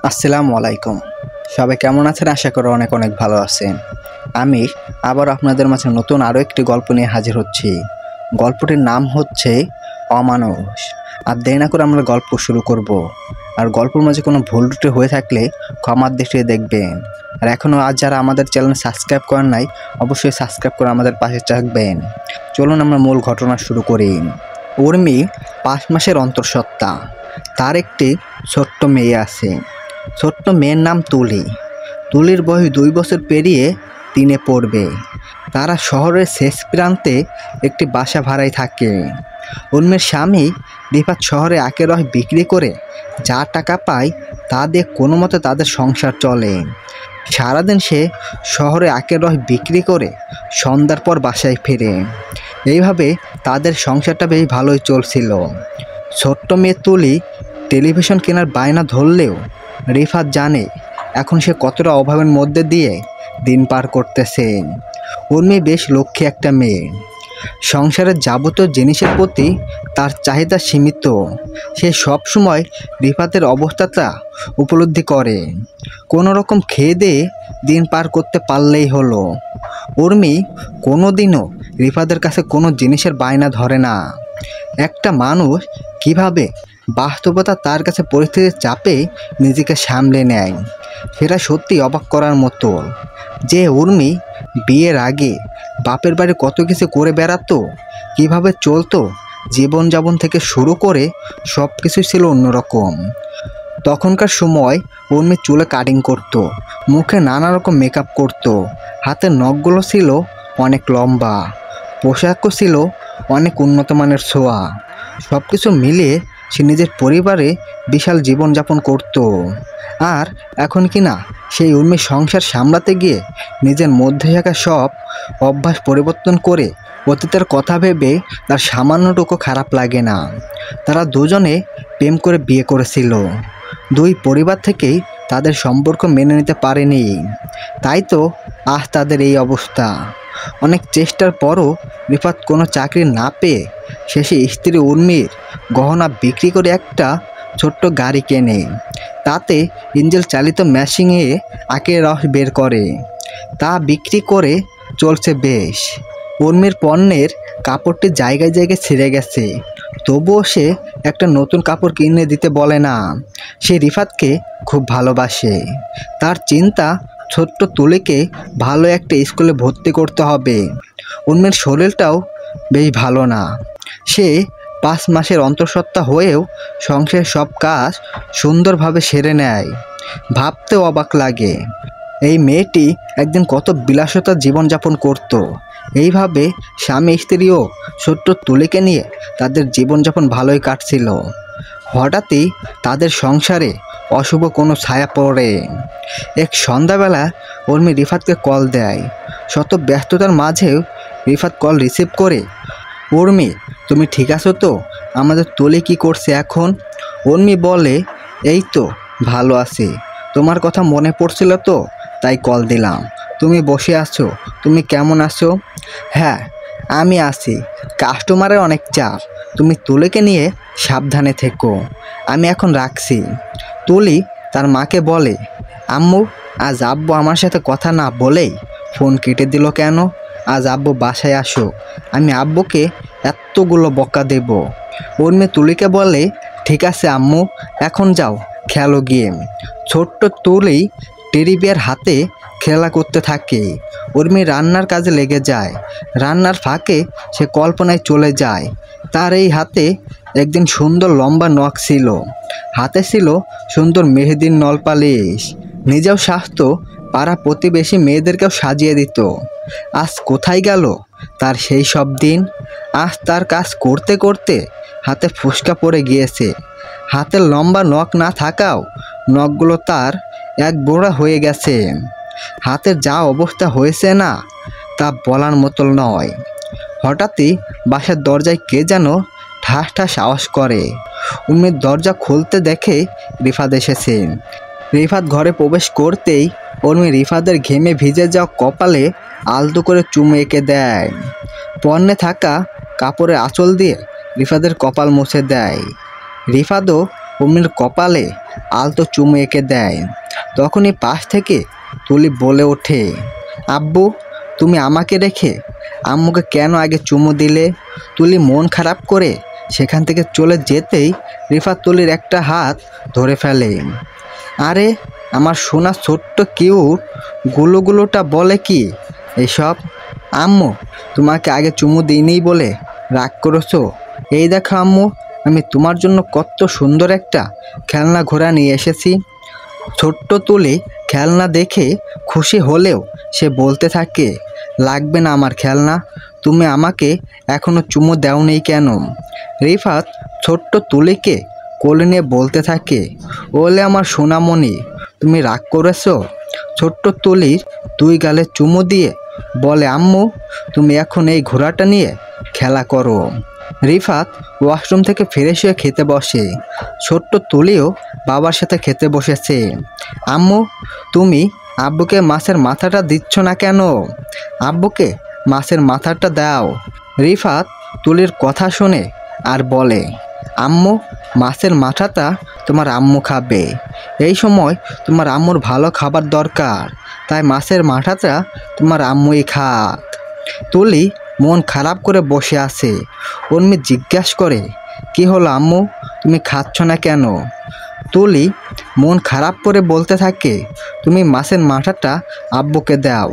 আসসালামু আলাইকুম। সবাই কেমন আছেন? আশা করি অনেক অনেক ভালো আছেন। আমি আবার আপনাদের মাঝে নতুন আরও একটি গল্প নিয়ে হাজির হচ্ছি। গল্পটির নাম হচ্ছে অমানুষ। আর দেরি না করে আমরা গল্প শুরু করব। আর গল্পের মাঝে কোনো ভুল ত্রুটি হয়ে থাকলে ক্ষমার দৃষ্টিতে দেখবেন। আর এখনও আজ যারা আমাদের চ্যানেল সাবস্ক্রাইব করেন নাই, অবশ্যই সাবস্ক্রাইব করে আমাদের পাশে থাকবেন। চলুন আমরা মূল ঘটনা শুরু করি। উর্মি 5 মাসের অন্তঃসত্ত্বা। তার একটি ছোট্ট মেয়ে আছে। ছোট্ট মেয়ের নাম তুলি। তুলির বয়স 2 বছর পেরিয়ে 3-এ পড়বে। তারা শহরের শেষ প্রান্তে একটি বাসা ভাড়ায় থাকে। উর্মির স্বামী রিফাত শহরে আখের রস বিক্রি করে যা টাকা পায় তা দিয়ে কোনো মতে তাদের সংসার চলে। সারাদিন সে শহরে আখের রস বিক্রি করে সন্ধ্যার পর বাসায় ফিরে। এইভাবে তাদের সংসারটা বেশ ভালোই চলছিল। ছোট্ট মেয়ে তুলি টেলিভিশন কেনার বায়না ধরলেও রিফাত জানে এখন সে কতটা অভাবের মধ্যে দিয়ে দিন পার করতেছে। উর্মি বেশ লক্ষ্মী একটা মেয়ে। সংসারের যাবতীয় জিনিসের প্রতি তার চাহিদা সীমিত। সে সবসময় রিফাতের অবস্থাটা উপলব্ধি করে। কোনো রকম খেয়ে দিয়ে দিন পার করতে পারলেই হলো। উর্মি কোনোদিনও রিফাতের কাছে কোনো জিনিসের বায়না ধরে না। একটা মানুষ কিভাবে বাস্তবতা তার কাছে পরিস্থিতির চাপে নিজেকে সামলে নেয় সেটা সত্যি অবাক করার মতো। যে উর্মি বিয়ের আগে বাপের বাড়ি কত কিছু করে বেড়াতো, কিভাবে চলতো, জীবনযাপন থেকে শুরু করে সব কিছু ছিল অন্যরকম। তখনকার সময় উর্মি চুলে কাটিং করতো, মুখে নানা রকম মেকআপ করতো, হাতের নখগুলো ছিল অনেক লম্বা, পোশাকও ছিল অনেক উন্নত মানের ছোঁয়া। সব কিছু মিলিয়ে সে নিজের পরিবারে বিশাল জীবনযাপন করত। আর এখন কি না সেই উর্মি সংসার সামলাতে গিয়ে নিজের মধ্যে থাকা সব অভ্যাস পরিবর্তন করে অতীতের কথা ভেবে তার সামান্যটুকু খারাপ লাগে না। তারা দুজনে প্রেম করে বিয়ে করেছিল। দুই পরিবার থেকেই তাদের সম্পর্ক মেনে নিতে পারেনি, তাই তো আজ তাদের এই অবস্থা। অনেক চেষ্টার পরও রিফাত কোনো চাকরি না পেয়ে শেষে স্ত্রী উর্মির গহনা বিক্রি করে একটা ছোট্ট গাড়ি কেনে। তাতে ইঞ্জিন চালিত মেশিনে আখের রস বের করে। তা বিক্রি করে চলছে বেশ। উর্মির পণ্যের কাপড়টি জায়গায় জায়গায় ছিঁড়ে গেছে, তবুও সে একটা নতুন কাপড় কিনে দিতে বলে না। সে রিফাতকে খুব ভালোবাসে। তার চিন্তা ছোট্ট তুলিকে ভালো একটা স্কুলে ভর্তি করতে হবে। উর্মির শরীরটাও বেশ ভালো না। সে 5 মাসের অন্তঃসত্ত্বা হয়েও সংসারের সব কাজ সুন্দরভাবে সেরে নেয়। ভাবতেও অবাক লাগে এই মেয়েটি একদিন কত বিলাসিতার জীবনযাপন করত। এইভাবে স্বামী স্ত্রীও ছোট্ট তুলিকে নিয়ে তাদের জীবনযাপন ভালোই কাটছিল। হঠাৎই তাদের সংসারে অশুভ কোনো ছায়া পড়ে। এক সন্ধ্যাবেলা উর্মি রিফাতকে কল দেয়। শত ব্যস্ততার মাঝেও রিফাত কল রিসিভ করে, উর্মি তুমি ঠিক আছো তো? আমাদের তুলি কি করছে এখন? উর্মি বলে, এই তো ভালো আছি, তোমার কথা মনে পড়ছিল তো তাই কল দিলাম। তুমি বসে আছো, তুমি কেমন আছো? হ্যাঁ আমি আছি, কাস্টমারের অনেক চাপ, তুমি তুলিকে নিয়ে সাবধানে থেকো, আমি এখন রাখছি। তুলি তার মাকে বলে, আম্মু আজ আব্বু আমার সাথে কথা না বলেই ফোন কেটে দিল কেন? আজ আব্বু বাসায় আসো, আমি আব্বুকে এতগুলো বকা দেব। উর্মি তুলিকে বলে, ঠিক আছে আম্মু, এখন যাও খেলো গেম। ছোট্ট তুলি টেডি বিয়ার হাতে খেলা করতে থাকে। উর্মি রান্নার কাজে লেগে যায়। রান্নার ফাঁকে সে কল্পনায় চলে যায়। তার এই হাতে একদিন সুন্দর লম্বা নখ ছিল, হাতে ছিল সুন্দর মেহেদির নলপালিশ। নিজেও সাজতো, পাড়া প্রতিবেশী মেয়েদেরকেও সাজিয়ে দিত। আজ কোথায় গেল তার সেই সব দিন? আজ তার কাজ করতে করতে হাতে ফুসকা পড়ে গিয়েছে। হাতের লম্বা নখ না থাকাও নখগুলো তার এক বোড়া হয়ে গেছে। হাতের যা অবস্থা হয়েছে না তা বলার মতো নয়। হঠাৎই বাসার দরজায় কে যেন ঠাস ঠাস আওয়াজ করে। উর্মির দরজা খুলতে দেখে রিফাত এসেছে। রিফাত ঘরে প্রবেশ করতেই উর্মি রিফাতের ঘেমে ভিজে যাওয়া কপালে আলতো করে চুমু এঁকে দেয়। পরনে থাকা কাপড়ের আঁচল দিয়ে রিফাতের কপাল মুছে দেয়। রিফাতও উর্মির কপালে আলতো চুমু এঁকে দেয়। তখনই পাশ থেকে তুলি বলে ওঠে, আব্বু, তুমি আমাকে রেখে আম্মুকে কেন আগে চুমু দিলে? তুলি মন খারাপ করে সেখান থেকে চলে যেতেই রিফাত তুলির একটা হাত ধরে ফেলে। আরে আমার সোনা ছোট্ট কিউট গুলোটা বলে কি এসব? আম্মু, তোমাকে আগে চুমু দিইনি বলে রাগ করেছো? এই দেখো আম্মু, আমি তোমার জন্য কত সুন্দর একটা খেলনা ঘোড়া নিয়ে এসেছি। ছোট্ট তুলি খেলনা দেখে খুশি হলেও সে বলতে থাকে, লাগবে না আমার খেলনা, তুমি আমাকে এখনো চুমু দাওনি কেন? রিফাত ছোট্ট তুলিকে কোলে নিয়ে বলতে থাকে, ওলে আমার সোনামণি, তুমি রাগ করেছো? ছোট্ট তুলির দুই গালে চুমু দিয়ে বলে, আম্মু, তুমি এখন এই ঘোড়াটা নিয়ে খেলা করো। রিফাত ওয়াশরুম থেকে ফ্রেশ হয়ে খেতে বসে। ছোট্ট তুলিও বাবার সাথে খেতে বসেছে। আম্মু, তুমি আব্বুকে মাছের মাথাটা দিচ্ছ না কেন? আব্বুকে মাছের মাথাটা দাও। রিফাত তুলির কথা শুনে আর বলে, আম্মু, মাছের মাথাটা তোমার আম্মু খাবে। এই সময় তোমার আম্মুর ভালো খাবার দরকার, তাই মাছের মাথাটা তোমার আম্মুই খাক। তুলি মন খারাপ করে বসে আছে। উর্মি জিজ্ঞাসা করে, কি হলো আম্মু, তুমি খাচ্ছ না কেন? তুলি মন খারাপ করে বলতে থাকে, তুমি মাছের মাথাটা আব্বুকে দাও।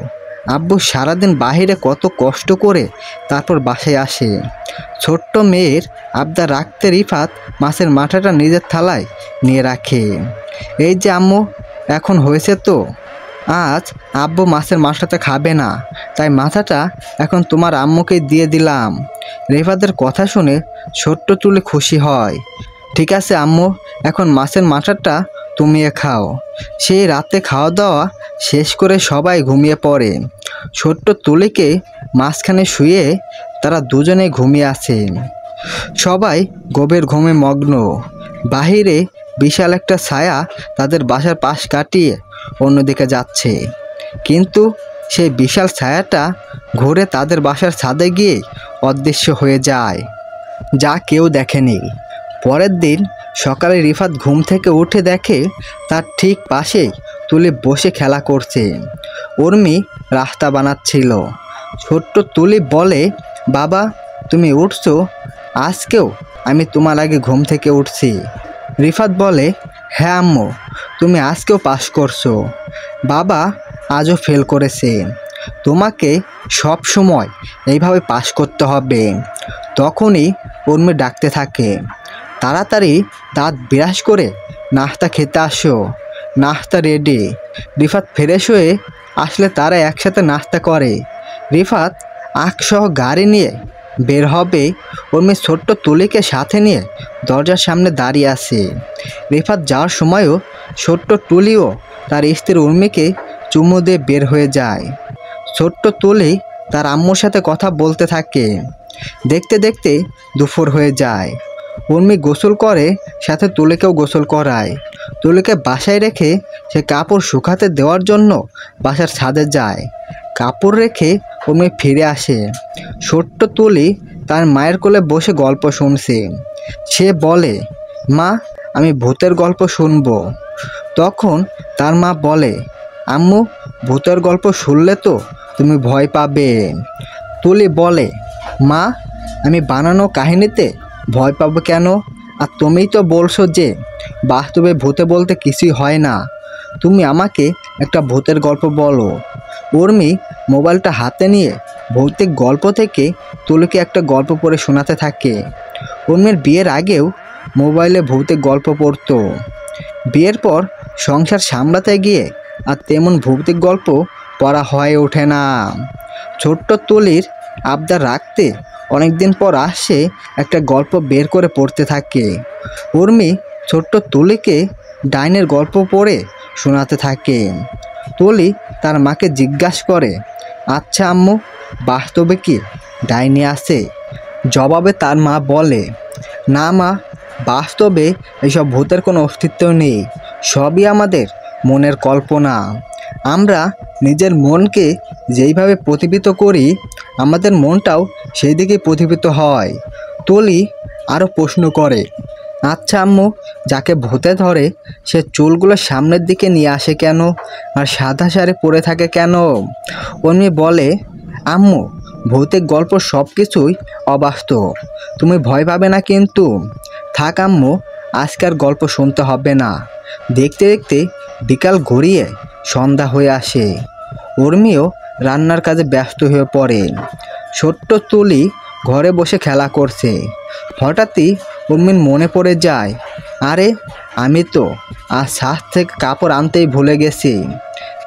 আব্বু সারাদিন বাহিরে কত কষ্ট করে তারপর বাসায় আসে। ছোট্ট মেয়ের আবদার রাখতে রিফাত মাছের মাথাটা নিজের থালায় নিয়ে রাখে। এই যে আম্মু, এখন হয়েছে তো, আজ আব্বু মাছের মাথাটা খাবে না, তাই মাথাটা এখন তোমার আম্মুকে দিয়ে দিলাম। রিফাতের কথা শুনে ছোট্ট তুলি খুশি হয়। ঠিক আছে আম্মু, এখন মাছের মাথাটা তুমিও খাও। সেই রাতে খাওয়া দাওয়া শেষ করে সবাই ঘুমিয়ে পড়ে। ছোট্ট তুলিকে মাঝখানে শুয়ে তারা দুজনে ঘুমিয়ে আছে। সবাই গভীর ঘুমে মগ্ন। বাহিরে বিশাল একটা ছায়া তাদের বাসার পাশ কাটিয়ে অন্যদিকে যাচ্ছে, কিন্তু সেই বিশাল ছায়াটা ঘুরে তাদের বাসার ছাদে গিয়ে অদৃশ্য হয়ে যায়, যা কেউ দেখেনি। পরের দিন সকালে রিফাত ঘুম থেকে উঠে দেখে তার ঠিক পাশে তুলি বসে খেলা করছে। উর্মি রাস্তা বানাচ্ছিল। ছোট্ট তুলি বলে, বাবা, তুমি উঠছো? আজকেও আমি তোমার আগে ঘুম থেকে উঠছি। রিফাত বলে, হ্যাঁ আম্মু, তুমি আজকেও পাস করছো। বাবা আজও ফেল করেছে। তোমাকে সব সময় এইভাবে পাস করতে হবে। তখনই উর্মি ডাকতে থাকে, তাড়াতাড়ি দাঁত বিরাস করে নাস্তা খেতে আসো, নাস্তা রেডি। রিফাত ফ্রেশ হয়ে আসলে তারা একসাথে নাস্তা করে। রিফাত আঁকসহ গাড়ি নিয়ে বের হবে। উর্মি ছোট্ট তুলিকে সাথে নিয়ে দরজার সামনে দাঁড়িয়ে আছে। রিফাত যাওয়ার সময়ও ছোট্ট তুলিও তার স্ত্রী উর্মিকে চুমু দিয়ে বের হয়ে যায়। ছোট্ট তুলি তার আম্মুর সাথে কথা বলতে থাকে। দেখতে দেখতে দুপুর হয়ে যায়। উর্মি গোসল করে, সাথে তুলিকেও গোসল করায়। তুলিকে বাসায় রেখে সে কাপড় শুকাতে দেওয়ার জন্য বাসার ছাদে যায়। কাপড় রেখে উর্মি ফিরে আসে। ছোট্ট তুলি তার মায়ের কোলে বসে গল্প শুনছে। সে বলে, মা, আমি ভূতের গল্প শুনবো। তখন তার মা বলে, আম্মু, ভূতের গল্প শুনলে তো তুমি ভয় পাবে। তুলি বলে, মা, আমি বানানো কাহিনীতে ভয় পাবো কেন? আর তুমিই তো বলছো যে বাস্তবে ভূতে বলতে কিছুই হয় না। তুমি আমাকে একটা ভূতের গল্প বলো। উর্মি মোবাইলটা হাতে নিয়ে ভৌতিক গল্প থেকে তুলিকে একটা গল্প পড়ে শোনাতে থাকে। উর্মির বিয়ের আগেও মোবাইলে ভৌতিক গল্প পড়তো। বিয়ের পর সংসার সামলাতে গিয়ে আর তেমন ভৌতিক গল্প পড়া হয়ে ওঠে না। ছোট্ট তুলির আবদার রাখতে অনেকদিন পর আসে একটা গল্প বের করে পড়তে থাকে। উর্মি ছোট্ট তুলিকে ডাইনের গল্প পড়ে শোনাতে থাকে। তুলি তার মাকে জিজ্ঞাসা করে, আচ্ছা আম্মু, বাস্তবে কি ডাইনি আছে? জবাবে তার মা বলে, না মা, বাস্তবে এইসব ভূতের কোনো অস্তিত্ব নেই, সবই আমাদের মনের কল্পনা। আমরা নিজের মনকে যেইভাবে প্রতিফলিত করি, আমাদের মনটাও সেই দিকে প্রতিফলিত হয়। তুলি আরও প্রশ্ন করে, আচ্ছা আম্মু, যাকে ভূতে ধরে সে চুলগুলো সামনের দিকে নিয়ে আসে কেন, আর সাদা শাড়ি পরে থাকে কেন? উর্মি বলে, আম্মু, ভৌতিক গল্প সব কিছুই অবাস্তব, তুমি ভয় পাবে না কিন্তু। থাক আম্মু, আজকের গল্প শুনতে হবে না। দেখতে দেখতে বিকাল গড়িয়ে সন্ধ্যা হয়ে আসে। উর্মিও রান্নার কাজে ব্যস্ত হয়ে পড়ে। ছোট্ট তুলি ঘরে বসে খেলা করছে। হঠাৎই উর্মির মনে পড়ে যায়, আরে আমি তো আজ ছাদ থেকে কাপড় আনতেই ভুলে গেছি।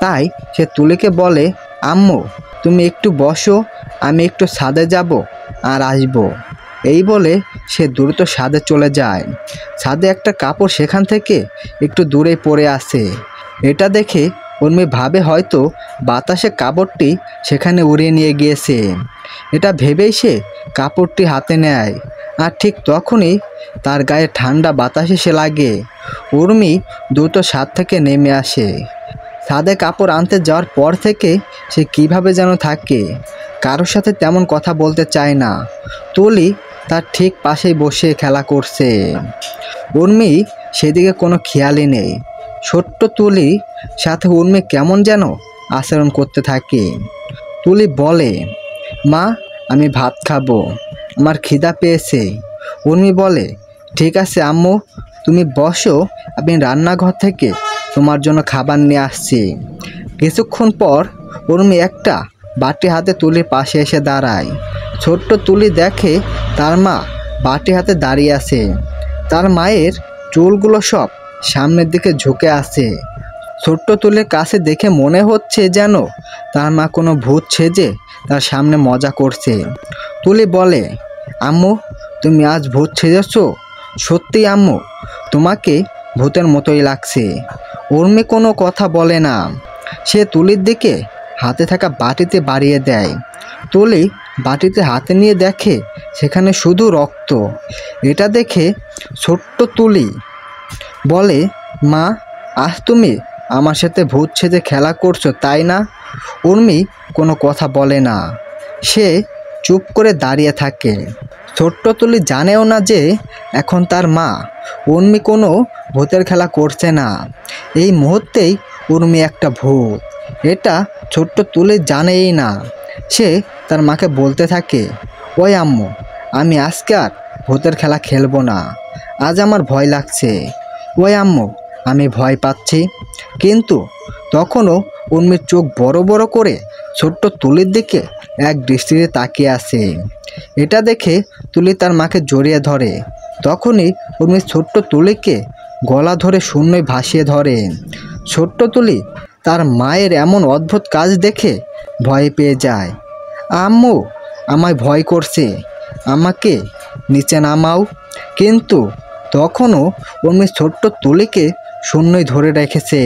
তাই সে তুলিকে বলে, আম্মু তুমি একটু বসো, আমি একটু ছাদে যাব আর আসবো। এই বলে সে দ্রুত ছাদে চলে যায়। ছাদে একটা কাপড় সেখান থেকে একটু দূরে পড়ে আছে। এটা দেখে উর্মি ভাবে হয়তো বাতাসে কাপড়টি সেখানে উড়িয়ে নিয়ে গিয়েছে। এটা ভেবেই সে কাপড়টি হাতে নেয়, আর ঠিক তখনই তার গায়ে ঠান্ডা বাতাস এসে লাগে। উর্মি দ্রুত ছাদ থেকে নেমে আসে। ছাদে কাপড় আনতে যাওয়ার পর থেকে সে কিভাবে যেন থাকে, কারোর সাথে তেমন কথা বলতে চায় না। তুলি তার ঠিক পাশেই বসে খেলা করছে। উর্মি সেদিকে কোনো খেয়ালই নেই। ছোট্ট তুলি সাথে উর্মি কেমন যেন আচরণ করতে থাকে। তুলি বলে, মা আমি ভাত খাবো, আমার খিদা পেয়েছে। উর্মি বলে, ঠিক আছে আম্মু, তুমি বসো, আমি রান্নাঘর থেকে তোমার জন্য খাবার নিয়ে আসছি। কিছুক্ষণ পর উর্মি একটা বাটি হাতে তুলির পাশে এসে দাঁড়ায়। ছোট্ট তুলি দেখে তার মা বাটি হাতে দাঁড়িয়ে আছে। তার মায়ের চুলগুলো সব সামনের দিকে ঝুঁকে আছে। ছোট্ট তুলির কাছে দেখে মনে হচ্ছে যেন তার মা কোনো ভূত সেজে তার সামনে মজা করছে। তুলি বলে, আম্মু তুমি আজ ভূত সেজেছ? সত্যি আম্মু, তোমাকে ভূতের মতোই লাগছে। উর্মি কোনো কথা বলে না। সে তুলির দিকে হাতে থাকা বাটিতে বাড়িয়ে দেয়। তুলি বাটিতে হাতে নিয়ে দেখে সেখানে শুধু রক্ত। এটা দেখে ছোট্ট তুলি বলে, মা আজ তুমি আমার সাথে ভূত সেজে খেলা করছো তাই না? উর্মি কোনো কথা বলে না, সে চুপ করে দাঁড়িয়ে থাকে। ছোট্ট তুলি জানেও না যে এখন তার মা উর্মি কোনো ভূতের খেলা করছে না। এই মুহূর্তেই উর্মি একটা ভূত, এটা ছোট্ট তুলি জানেই না। সে তার মাকে বলতে থাকে, ওই আম্মু, আমি আজকে আর ভূতের খেলা খেলবো না, আজ আমার ভয় লাগছে। ওই আম্মু, আমি ভয় পাচ্ছি। কিন্তু তখনও উর্মির চোখ বড় বড় করে ছোট্ট তুলির দিকে এক দৃষ্টিতে তাকিয়ে আছে। এটা দেখে তুলি তার মাকে জড়িয়ে ধরে। তখনই উর্মি ছোট্ট তুলিকে গলা ধরে শূন্যই ভাসিয়ে ধরে। ছোট্ট তুলি তার মায়ের এমন অদ্ভুত কাজ দেখে ভয় পেয়ে যায়। আম্মু আমায় ভয় করছে, আমাকে নিচে নামাও। কিন্তু তখনও উর্মি ছোট্ট তুলিকে শূন্যই ধরে রেখেছে।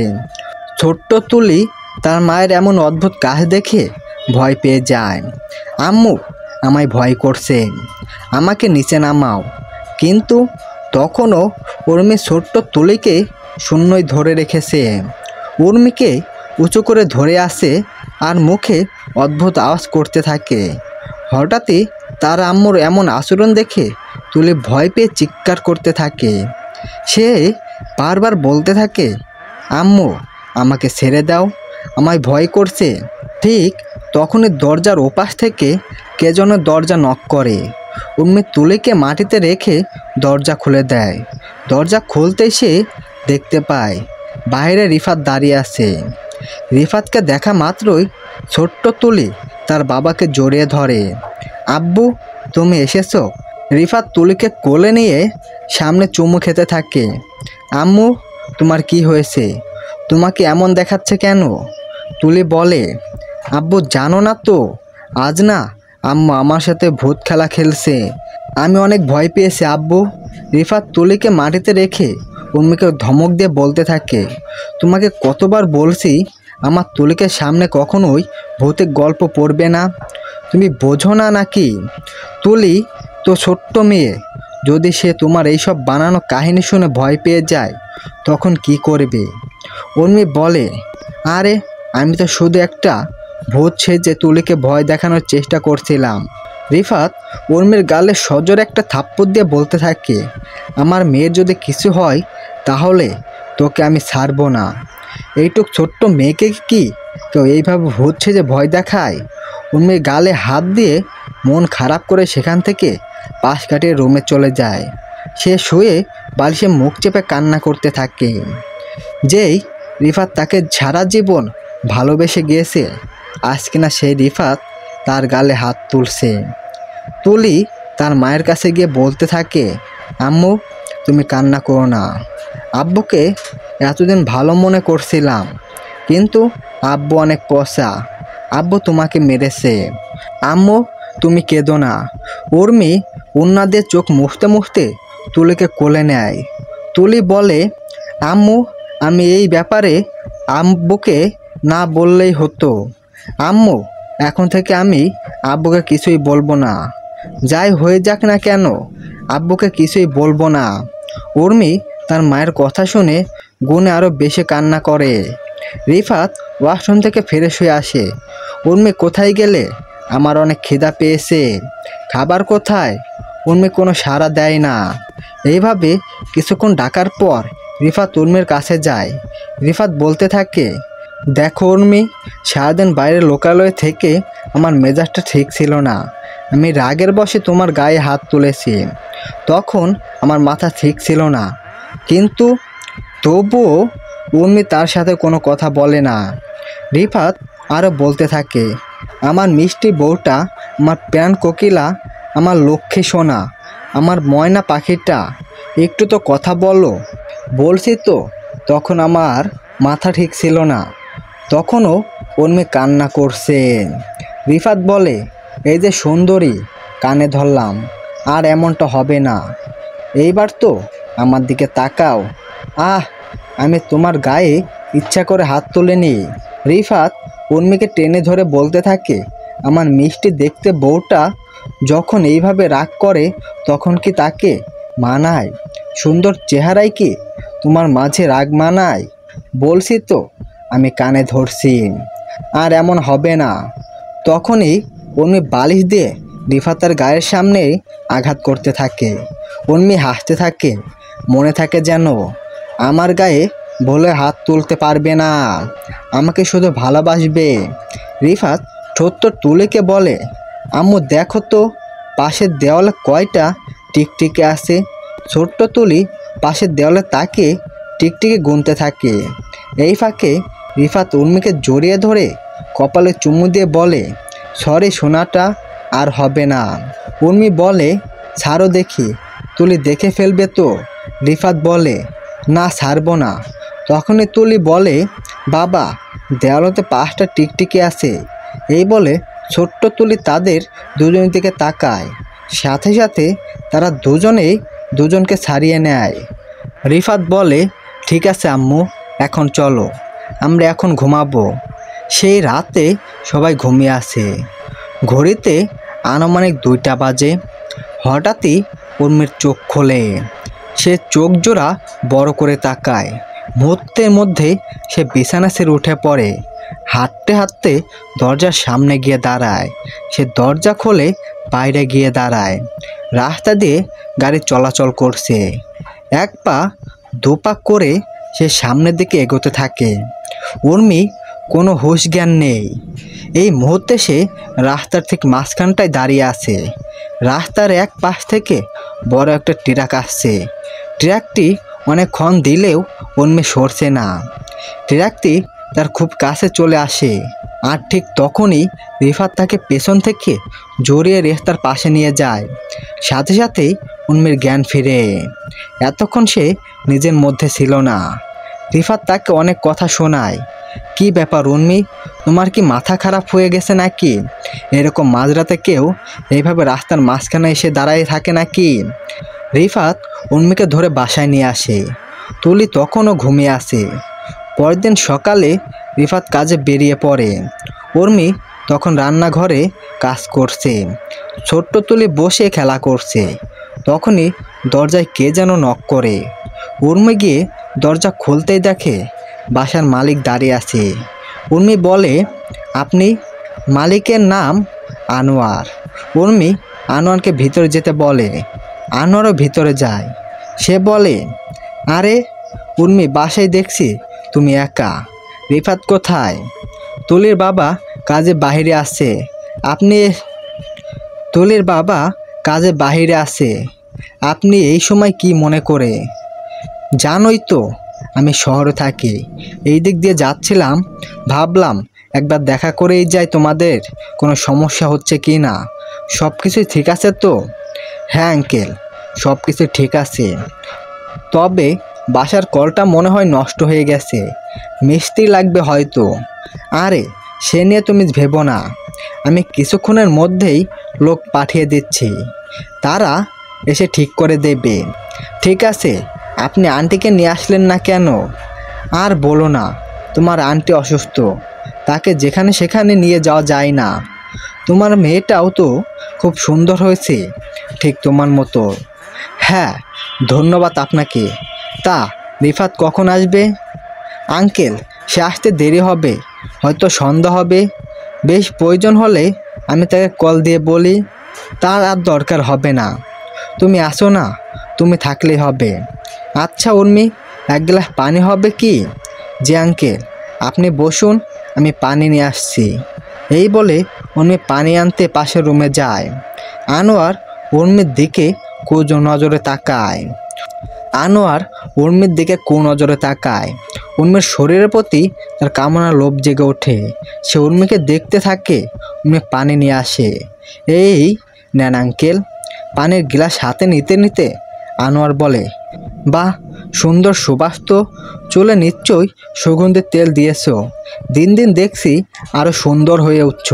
ছোট্ট তুলি তার মায়ের এমন অদ্ভুত কাজ দেখে ভয় পেয়ে যায়। আম্মু আমায় ভয় করছে, আমাকে নিচে নামাও। কিন্তু তখনও উর্মি ছোট্ট তুলিকে শূন্যই ধরে রেখেছে। উর্মিকে উঁচু করে ধরে আসে আর মুখে অদ্ভুত আওয়াজ করতে থাকে। হঠাৎই তার আম্মুর এমন আচরণ দেখে তুলি ভয় পেয়ে চিৎকার করতে থাকে। সে বারবার বলতে থাকে, আম্মু আমাকে ছেড়ে দাও, আমায় ভয় করছে। ঠিক তখনই দরজার ওপাশ থেকে কে যেন দরজা নক করে। উর্মি তুলিকে মাটিতে রেখে দরজা খুলে দেয়। দরজা খুলতেই সে দেখতে পায় বাইরে রিফাত দাঁড়িয়ে আছে। রিফাতকে দেখা মাত্রই ছোট্ট তুলি তার বাবাকে জড়িয়ে ধরে। আব্বু তুমি এসেছো? রিফাত তুলিকে কোলে নিয়ে সামনে চুমু খেতে থাকে। আম্মু তোমার কি হয়েছে, তোমাকে এমন দেখাচ্ছে কেন? তুলি বলে, আব্বু জানো না তো, আজ না আম্মু আমার সাথে ভূত খেলা খেলছে, আমি অনেক ভয় পেয়েছি আব্বু। রিফাত তুলিকে মাটিতে রেখে উর্মিকে ধমক দিয়ে বলতে থাকে, তোমাকে কতবার বলছি আমার তুলিকে সামনে কখনোই ভূতের গল্প পড়বে না, তুমি বোঝো না নাকি? তুলি তো ছোট্ট মেয়ে, যদি সে তোমার এইসব বানানো কাহিনী শুনে ভয় পেয়ে যায় তখন কি করবে? উর্মি বলে, আরে আমি তো শুধু একটা ভূত সেজে তুলিকে ভয় দেখানোর চেষ্টা করছিলাম, রিফাত উর্মির গালে সজোরে একটা থাপ্পড় দিয়ে বলতে থাকে, আমার মেয়ের যদি কিছু হয় তাহলে তোকে আমি ছাড়বো না। এইটুক ছোট্ট মেয়েকে কি কেউ এইভাবে হচ্ছে যে ভয় দেখায়? উর্মির গালে হাত দিয়ে মন খারাপ করে সেখান থেকে পাশ কাটিয়ে রুমে চলে যায়। সে শুয়ে বালিশে মুখ চেপে কান্না করতে থাকে। যেই রিফাত তাকে সারা জীবন ভালোবেসে গিয়েছে, আজ কিনা সেই রিফাত তার গালে হাত তুলছে। তুলি তার মায়ের কাছে গিয়ে বলতে থাকে, আম্মু তুমি কান্না করো না। আব্বুকে এতদিন ভালো মনে করছিলাম, কিন্তু আব্বু অনেক পচা। আব্বু তোমাকে মেরেছে। আম্মু তুমি কেঁদো না। উর্মি ওন্না দিয়ে চোখ মুছতে মুছতে তুলিকে কোলে নেয়। তুলি বলে, আম্মু আমি এই ব্যাপারে আব্বুকে না বললেই হতো। আম্মু এখন থেকে আমি আব্বুকে কিছুই বলবো না। যাই হয়ে যাক না কেন আব্বুকে কিছুই বলবো না। উর্মি তার মায়ের কথা শুনে গুণে আরও বেশি কান্না করে। রিফাত ওয়াশরুম থেকে ফ্রেশ হয়ে আসে। উর্মি কোথায় গেলে? আমার অনেক খিদা পেয়েছে। খাবার কোথায়? উর্মি কোনো সাড়া দেয় না। এইভাবে কিছুক্ষণ ডাকার পর রিফাত উর্মির কাছে যায়। রিফাত বলতে থাকে, দেখো উর্মি, সারাদিন বাইরে লোকালয়ে থেকে আমার মেজাজটা ঠিক ছিল না। আমি রাগের বশে তোমার গায়ে হাত তুলেছি। তখন আমার মাথা ঠিক ছিল না, কিন্তু তবুও উর্মি তার সাথে কোনো কথা বলে না। রিফাত আরও বলতে থাকে, আমার মিষ্টি বউটা, আমার প্রাণ কোকিলা, আমার লক্ষ্মী সোনা, আমার ময়না পাখিটা, একটু তো কথা বলো। বলছি তো, তখন আমার মাথা ঠিক ছিল না। তখনও উর্মি কান্না করছে। রিফাত বলে, এই যে সুন্দরী, কানে ধরলাম, আর এমনটা হবে না। এইবার তো আমার দিকে তাকাও। আহ আমি তোমার গায়ে ইচ্ছা করে হাত তুলিনি। রিফাত উর্মিকে টেনে ধরে বলতে থাকে, আমার মিষ্টি দেখতে বউটা যখন এইভাবে রাগ করে তখন কি তাকে মানায়? সুন্দর চেহারায় কি তোমার মাঝে রাগ মানায়? বলছি তো আমি কানে ধরছি, আর এমন হবে না। তখনই উর্মি বালিশ দিয়ে রিফাতের গায়ের সামনে আঘাত করতে থাকে। উর্মি হাসতে থাকে, মনে থাকে যেন আমার গায়ে ভুলে হাত তুলতে পারবে না, আমাকে শুধু ভালোবাসবে। রিফাত ছোট্ট তুলিকে বলে, আম্মু দেখো তো পাশের দেওয়ালে কয়টা টিকটিকি আছে। ছোট্ট তুলি পাশের দেওয়ালে তাকিয়ে টিকটিকি গুনতে থাকে। এই ফাঁকে রিফাত উর্মিকে জড়িয়ে ধরে কপালে চুমু দিয়ে বলে, সরি সোনাটা, আর হবে না। উর্মি বলে, ছাড়ো দেখি, তুলি দেখে ফেলবে তো। রিফাত বলে, না ছাড়বো না। তখনই তুলি বলে, বাবা দেওয়ালতে 5টা টিকটিকি আছে। এই বলে ছোট্ট তুলি তাদের দুজনের দিকে তাকায়। সাথে সাথে তারা দুজনেই দুজনকে ছাড়িয়ে নেয়। রিফাত বলে, ঠিক আছে আম্মু, এখন চলো, আমরা এখন ঘুমাবো। সেই রাতে সবাই ঘুমিয়ে আছে। ঘড়িতে আনুমানিক 2টা বাজে। হঠাৎই উর্মির চোখ খোলে। সে চোখ জোড়া বড় করে তাকায়। মুহূর্তের মধ্যে সে বিছানা ছেড়ে উঠে পড়ে। হাঁটতে হাঁটতে দরজার সামনে গিয়ে দাঁড়ায়। সে দরজা খোলে বাইরে গিয়ে দাঁড়ায়। রাস্তা দিয়ে গাড়ি চলাচল করছে। 1 পা 2 পা করে সে সামনের দিকে এগোতে থাকে। উর্মি কোনো হুঁশ জ্ঞান নেই। এই মুহূর্তে সে রাস্তার ঠিক মাঝখানটায় দাঁড়িয়ে আছে। রাস্তার এক পাশ থেকে বড় একটা ট্রাক আসছে। ট্রাকটি অনেকক্ষণ দিলেও উর্মি সরছে না। ট্রাকটি তার খুব কাছে চলে আসে। আর ঠিক তখনই রিফাত তাকে পেছন থেকে জড়িয়ে রাস্তার পাশে নিয়ে যায়। সাথে সাথেই উর্মির জ্ঞান ফিরে। এতক্ষণ সে নিজের মধ্যে ছিল না। রিফাত তাকে অনেক কথা শোনায়। কি ব্যাপার উর্মি, তোমার কি মাথা খারাপ হয়ে গেছে নাকি? এরকম মাঝরাতে কেউ এইভাবে রাস্তার মাঝখানে এসে দাঁড়ায় থাকে নাকি? রিফাত উর্মিকে ধরে বাসায় নিয়ে আসে। তুলি তখনও ঘুমিয়ে আছে। পরের দিন সকালে রিফাত কাজে বেরিয়ে পড়ে। উর্মি তখন রান্নাঘরে কাজ করছে। ছোট্ট তুলি বসে খেলা করছে। তখনই দরজায় কে যেন নক করে। উর্মি গিয়ে দরজা খুলতেই দেখে বাসার মালিক দাঁড়িয়ে আছে। উর্মি বলে, আপনি? মালিকের নাম আনোয়ার। উর্মি আনোয়ারকে ভিতরে যেতে বলে। আনোয়ারও ভিতরে যায়। সে বলে, আরে উর্মি, বাসায় দেখছি তুমি একা, রিফাত কোথায়? তুলির বাবা কাজে বাহিরে আছে। তুলির বাবা কাজে বাহিরে আছে। আপনি এই সময় কি মনে করে? জানোই তো আমি শহরে থাকি, এই দিক দিয়ে যাচ্ছিলাম, ভাবলাম একবার দেখা করেই যাই, তোমাদের কোনো সমস্যা হচ্ছে কি না। সব কিছুই ঠিক আছে তো? হ্যাঁ আঙ্কেল, সব কিছু ঠিক আছে, তবে বাসার কলটা মনে হয় নষ্ট হয়ে গেছে, মিস্ত্রি লাগবে হয়তো। আরে সে নিয়ে তুমি ভেবো না, আমি কিছুক্ষণের মধ্যেই লোক পাঠিয়ে দিচ্ছি, তারা এসে ঠিক করে দেবে। ঠিক আছে, আপনি আন্টিকে নিয়ে আসলেন না কেন? আর বলো না, তোমার আন্টি অসুস্থ, তাকে যেখানে সেখানে নিয়ে যাওয়া যায় না। তোমার মেয়েটাও তো খুব সুন্দর হয়েছে, ঠিক তোমার মতো। হ্যাঁ, ধন্যবাদ আপনাকে। তা রিফাত কখন আসবে? আঙ্কেল, সে আসতে দেরি হবে, হয়তো সন্ধ্যা হবে। বেশ প্রয়োজন হলে আমি তাকে কল দিয়ে বলি। তার আর দরকার হবে না, তুমি আসো না, তুমি থাকলেই হবে। আচ্ছা উর্মি, এক গ্লাস পানি হবে কি? জি আঙ্কেল, আপনি বসুন, আমি পানি নিয়ে আসছি। এই বলে উর্মি পানি আনতে পাশের রুমে যায়। আনোয়ার উর্মির দিকে নজরে তাকায়। উর্মির শরীরের প্রতি তার কামনার লোভ জেগে ওঠে। সে উর্মিকে দেখতে থাকে। উর্মি পানি নিয়ে আসে। এই নেন আঙ্কেল। পানির গ্লাস হাতে নিতে নিতে আনোয়ার বলে, বাহ, সুন্দর সুবাস তো, চুলে নিশ্চয়ই সুগন্ধি তেল দিয়েছো, দিন দিন দেখছি আরও সুন্দর হয়ে উঠছ।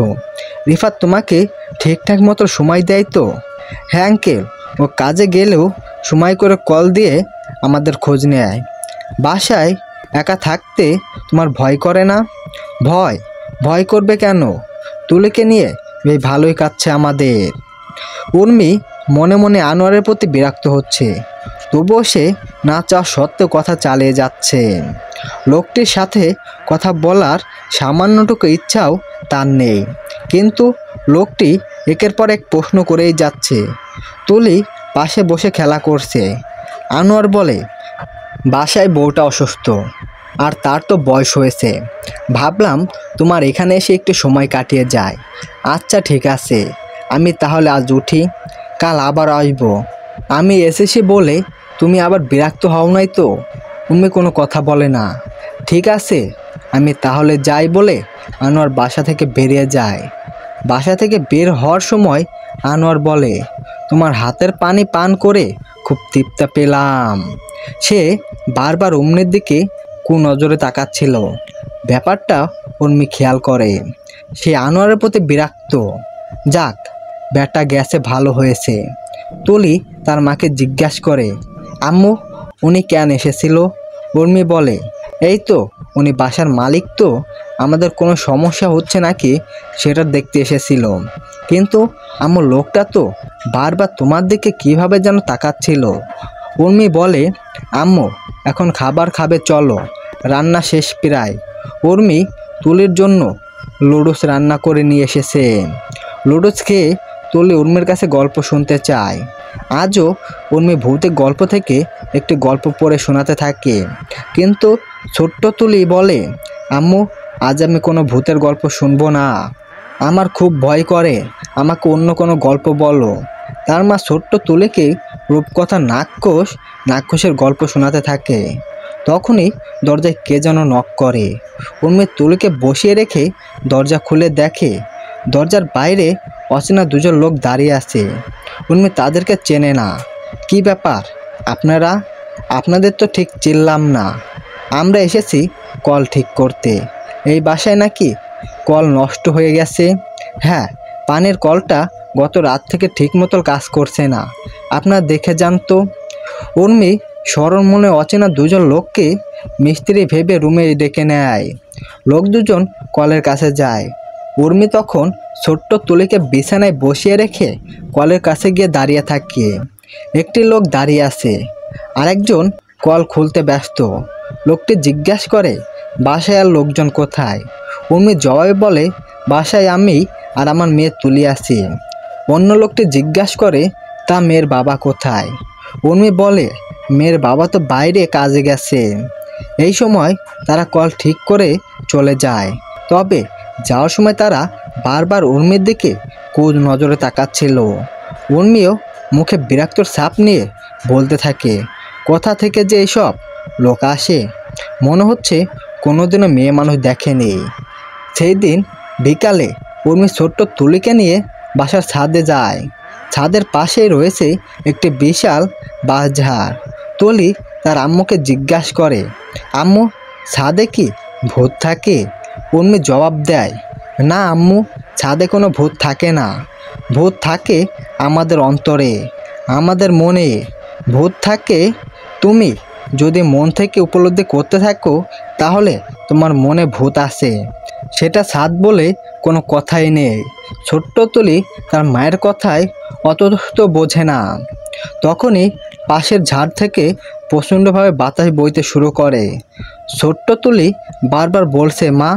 রিফাত তোমাকে ঠিকঠাক মতো সময় দেয় তো? হ্যাঁ আঙ্কেল, ও কাজে গেলেও সময় করে কল দিয়ে আমাদের খোঁজ নেয়। বাসায় একা থাকতে তোমার ভয় করে না? ভয় করবে কেন? তুলিকে নিয়ে বেশ ভালোই কাটছে আমাদের। উর্মি মনে মনে আনোয়ারের প্রতি বিরক্ত হচ্ছে, তবুও সে না চাওয়া সত্ত্বেও কথা চালিয়ে যাচ্ছে। লোকটির সাথে কথা বলার সামান্যটুকু ইচ্ছাও তার নেই, কিন্তু লোকটি একের পর এক প্রশ্ন করেই যাচ্ছে। তুলি পাশে বসে খেলা করছে। আনোয়ার বলে, বাসায় বউটা অসুস্থ, আর তার তো বয়স হয়েছে, ভাবলাম তোমার এখানে এসে একটু সময় কাটিয়ে যায়। আচ্ছা ঠিক আছে, আমি তাহলে আজ উঠি, কাল আবার আসবো। আমি এসেছি বলে তুমি আবার বিরক্ত হও নাই তো? তুমি কোনো কথা বলে না। ঠিক আছে, আমি তাহলে যাই বলে আনোয়ার বাসা থেকে বেরিয়ে যায়। বাসা থেকে বের হওয়ার সময় আনোয়ার বলে, তোমার হাতের পানি পান করে খুব তৃপ্তি পেলাম। সে বারবার উর্মির দিকে নজরে তাকাচ্ছিল। ব্যাপারটা উর্মি খেয়াল করে। সে আনোয়ারের প্রতি বিরক্ত। যাক, ব্যাটা গেছে, ভালো হয়েছে। তুলি তার মাকে জিজ্ঞাসা করে, আম্মু, উনি কেন এসেছিল? উর্মি বলে, এই তো উনি বাসার মালিক তো, আমাদের কোনো সমস্যা হচ্ছে নাকি সেটা দেখতে এসেছিল। কিন্তু আমার লোকটা তো বারবার তোমার দিকে কিভাবে যেন তাকাচ্ছিল। উর্মি বলে, আম্মু, এখন খাবার খাবে, চলো, রান্না শেষ প্রায়। উর্মি তুলির জন্য লুডুস রান্না করে নিয়ে এসেছে। লুডুস খেয়ে তুলি উর্মির কাছে গল্প শুনতে চায়। আজও উর্মি ভৌতিক গল্প থেকে একটি গল্প পড়ে শোনাতে থাকে, কিন্তু ছোট্ট তুলি বলে, আম্মু, আজ আমি কোনো ভূতের গল্প শুনবো না, আমার খুব ভয় করে, আমাকে অন্য কোনো গল্প বলো। তার মা ছোট্ট তুলিকে রূপকথা নাক্ষসের গল্প শোনাতে থাকে। তখনই দরজায় কে যেন নক করে। উর্মি তুলিকে বসিয়ে রেখে দরজা খুলে দেখে দরজার বাইরে অচেনা দুজন লোক দাঁড়িয়ে আছে। উর্মি তাদেরকে চেনে না। কি ব্যাপার আপনারা? আপনাদের তো ঠিক চিনলাম না। আমরা এসেছি কল ঠিক করতে। এই বাসায় নাকি কল নষ্ট হয়ে গেছে? হ্যাঁ, পানির কলটা গত রাত থেকে ঠিক মতো কাজ করছে না, আপনারা দেখে যান তো। উর্মি স্মরণ মনে অচেনা দুজন লোককে মিস্ত্রি ভেবে রুমে ডেকে নেয়। লোক দুজন কলের কাছে যায়। উর্মি তখন ছোট্ট তুলিকে বিছানায় বসিয়ে রেখে কলের কাছে গিয়ে দাঁড়িয়ে থাকে। একটি লোক দাঁড়িয়ে আছে, আরেকজন কল খুলতে ব্যস্ত। লোকটি জিজ্ঞাসা করে, বাসায় আর লোকজন কোথায়? উর্মি জবাবে বলে, বাসায় আমি আর আমার মেয়ে তুলি আছি। অন্য লোকটি জিজ্ঞাসা করে, তা মেয়ের বাবা কোথায়? উর্মি বলে, মেয়ের বাবা তো বাইরে কাজে গেছে। এই সময় তারা কল ঠিক করে চলে যায়। তবে যাওয়ার সময় তারা বারবার উর্মির দিকে কোজ নজরে তাকাচ্ছিল। উর্মিও মুখে বিরক্ত ছাপ নিয়ে বলতে থাকে, কোথা থেকে যে এইসব লোক আসে, মনে হচ্ছে কোনোদিনও মেয়ে মানুষ দেখেনি। সেই দিন বিকালে উর্মি ছোট্ট তুলিকে নিয়ে বাসার ছাদে যায়। ছাদের পাশেই রয়েছে একটি বিশাল বাঁশঝাড়। তুলি তার আম্মুকে জিজ্ঞাসা করে, আম্মু, ছাদে কি ভূত থাকে? উর্মি জবাব দেয়, না আম্মু, ছাদে কোনো ভূত থাকে না। ভূত থাকে আমাদের অন্তরে, আমাদের মনে। ভূত থাকে তুমি যদি মন থেকে উপলব্ধি করতে থাকো, তাহলে তোমার মনে ভূত আছে। সেটা ছাদ বলে কোনো কথাই নেই। ছোট্ট তুলি তার মায়ের কথায় অতত বোঝে না। তখনই পাশের ঝাড় থেকে প্রচণ্ডভাবে বাতাস বইতে শুরু করে। ছোট্ট তুলি বারবার বলছে, মা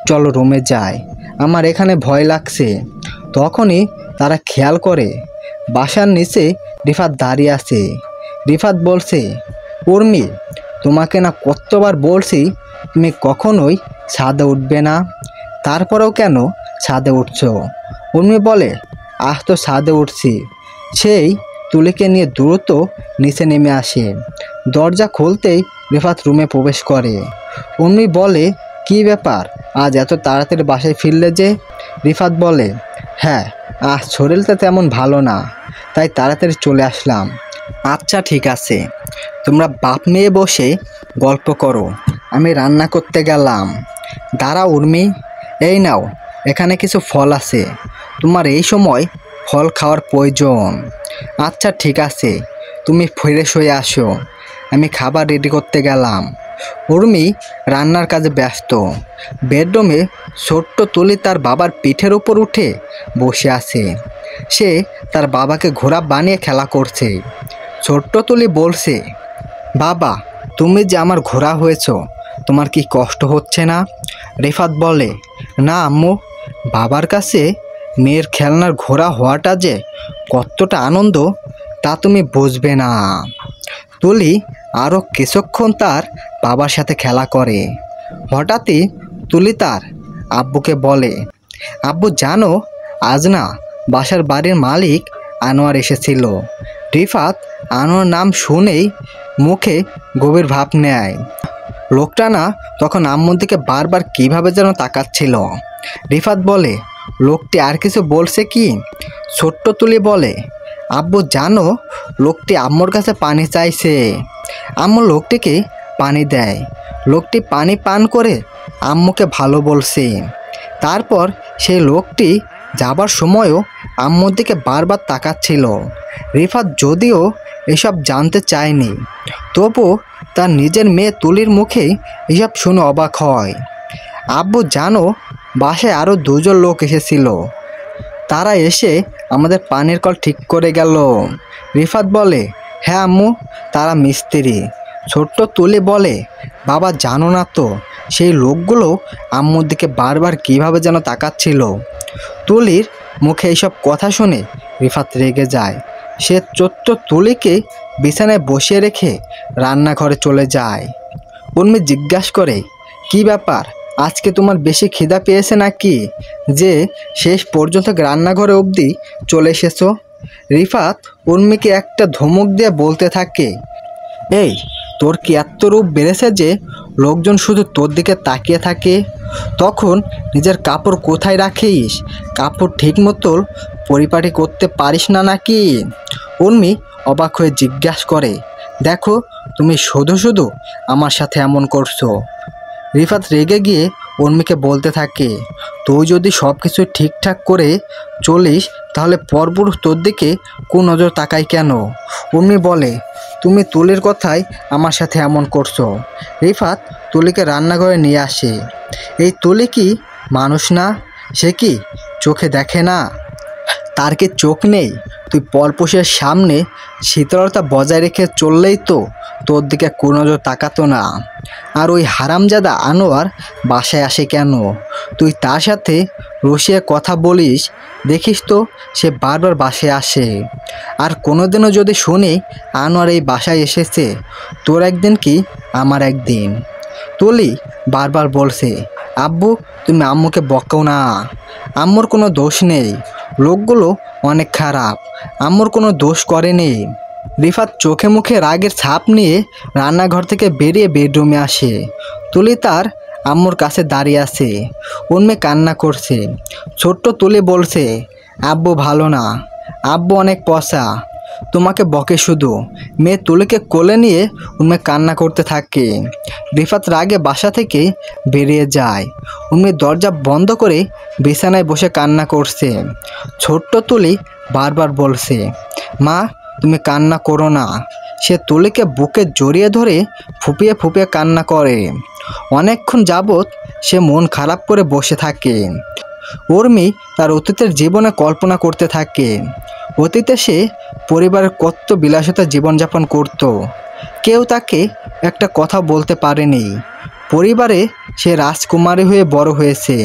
চলো রুমে যাই, আমার এখানে ভয় লাগছে। তখনই তারা খেয়াল করে বাসার নিচে রিফাত দাঁড়িয়ে আছে। রিফাত বলছে, উর্মি, তোমাকে না কতবার বলছি তুমি কখনোই ছাদে উঠবে না, তারপরেও কেন ছাদে উঠছো? উর্মি বলে, আজ তো ছাদে উঠছি। সেই তুলিকে নিয়ে দ্রুত নিচে নেমে আসে। দরজা খুলতেই রিফাত রুমে প্রবেশ করে। উর্মি বলে, কি ব্যাপার, আজ এত তাড়াতাড়ি বাসায় ফিরলে যে? রিফাত বলে, হ্যাঁ, আজ শরীরটা তেমন ভালো না, তাই তাড়াতাড়ি চলে আসলাম। আচ্ছা ঠিক আছে, তোমরা বাপ মেয়ে বসে গল্প করো, আমি রান্না করতে গেলাম। দাঁড়াও উর্মি, এই নাও, এখানে কিছু ফল আছে, তোমার এই সময় ফল খাওয়ার প্রয়োজন। আচ্ছা ঠিক আছে, তুমি ফ্রেশ হয়ে আসো, আমি খাবার রেডি করতে গেলাম। উর্মি রান্নার কাজে ব্যস্ত। বেডরুমে ছোট্ট তুলি তার বাবার পিঠের উপর উঠে বসে আছে। সে তার বাবাকে ঘোড়া বানিয়ে খেলা করছে। ছোট্ট তুলি বলছে, বাবা, তুমি যে আমার ঘোড়া হয়েছ, তোমার কি কষ্ট হচ্ছে না? রিফাত বলে, না আম্মু, বাবার কাছে মেয়ের খেলনার ঘোড়া হওয়াটা যে কতটা আনন্দ তা তুমি বুঝবে না। তুলি আরও কিছুক্ষণ তার বাবার সাথে খেলা করে। হঠাৎই তুলি তার আব্বুকে বলে, আব্বু জানো, আজ না বাসার বাড়ির মালিক আনোয়ার এসেছিল। রিফাত আনোয়ার নাম শুনেই মুখে গভীর ভাব নেয়। লোকটা না তখন আম্মুর দিকে বারবার কীভাবে যেন তাকাচ্ছিল। রিফাত বলে, লোকটি আর কিছু বলছে কি? ছোট্ট তুলি বলে, আব্বু জানো, লোকটি আম্মুর কাছে পানি চাইছে। আম্মু লোকটিকে পানি দেয়। লোকটি পানি পান করে আম্মুকে ভালো বলছে। তারপর সেই লোকটি যাবার সময়ও আম্মুর দিকে বারবার তাকাচ্ছিল। রিফাত যদিও এসব জানতে চায়নি, তবু তার নিজের মেয়ে তুলির মুখেই এসব শুনে অবাক হয়। আব্বু জানো, বাসায় আরও দুজন লোক এসেছিল, তারা এসে আমাদের পানির কল ঠিক করে গেল। রিফাত বলে, হ্যাঁ আম্মু, তারা মিস্ত্রি। ছোট্ট তুলি বলে, বাবা জানো না তো, সেই লোকগুলো আম্মুর দিকে বারবার কীভাবে যেন তাকাচ্ছিল। তুলির মুখে এইসব কথা শুনে রিফাত রেগে যায়। সে ছোট্ট তুলিকে বিছানায় বসিয়ে রেখে রান্নাঘরে চলে যায়। উর্মি জিজ্ঞাসা করে, কি ব্যাপার, আজকে তোমার বেশি খিদা পেয়েছে নাকি যে শেষ পর্যন্ত রান্নাঘরে অবধি চলে এসেছো? রিফাত উর্মিকে একটা ধমক দিয়ে বলতে থাকে, এই, তোর কি এত রূপ বেড়েছে যে লোকজন শুধু তোর দিকে তাকিয়ে থাকে? তখন নিজের কাপড় কোথায় রাখিস? কাপড় ঠিক মতো পরিপাটি করতে পারিস না নাকি? উর্মি অবাক হয়ে জিজ্ঞাসা করে, দেখো, তুমি শুধু শুধু আমার সাথে এমন করছো। রিফাত রেগে গিয়ে উর্মিকে বলতে থাকে, তুই যদি সব কিছু ঠিকঠাক করে চলিস, তাহলে পরপুরুষ তোর দিকে কোন নজর তাকাই কেন? উর্মি বলে, তুমি তুলির কথায় আমার সাথে এমন করছো। রিফাত তুলিকে রান্নাঘরে নিয়ে আসে। এই তুলি কি মানুষ না? সে কি চোখে দেখে না? তার কি চোখ নেই? তুই পরপুষের সামনে শীতলতা বজায় রেখে চললেই তো তোর দিকে কোনো নজর তাকাতো না। আর ওই হারামজাদা আনোয়ার বাসায় আসে কেন? তুই তার সাথে রসিয়ে কথা বলিস, দেখিস তো সে বারবার বাসায় আসে। আর কোনোদিনও যদি শুনি আনোয়ার এই বাসায় এসেছে, তোর একদিন কি আমার একদিন। তুলি বারবার বলছে, আব্বু তুমি আম্মুকে বকাও না, আম্মুর কোনো দোষ নেই, লোকগুলো অনেক খারাপ, আম্মুর কোনো দোষ করেনি। রিফাত চোখে মুখে রাগের ছাপ নিয়ে রান্নাঘর থেকে বেরিয়ে বেডরুমে আসে। তুলি তার আম্মুর কাছে দাঁড়িয়ে আছে, উর্মি কান্না করছে। ছোট্ট তুলি বলছে, আব্বু ভালো না, আব্বু অনেক পচা, তোমাকে বকে শুধু। মেয়ে তুলিকে কোলে নিয়ে উর্মি কান্না করতে থাকে। রিফাত রাগে বাসা থেকে বেরিয়ে যায়। উর্মি দরজা বন্ধ করে বিছানায় বসে কান্না করছে। ছোট্ট তুলি বারবার বলছে, মা তুমি কান্না করো না। সে তুলিকে বুকে জড়িয়ে ধরে ফুপিয়ে ফুপিয়ে কান্না করে। অনেকক্ষণ যাবৎ সে মন খারাপ করে বসে থাকে। উর্মি তার অতীতের জীবনে কল্পনা করতে থাকে। অতীতে সে পরিবারের কত বিলাসিতা জীবনযাপন করত, কেউ তাকে একটা কথা বলতে পারেনি। পরিবারে সে রাজকুমারী হয়ে বড় হয়েছে।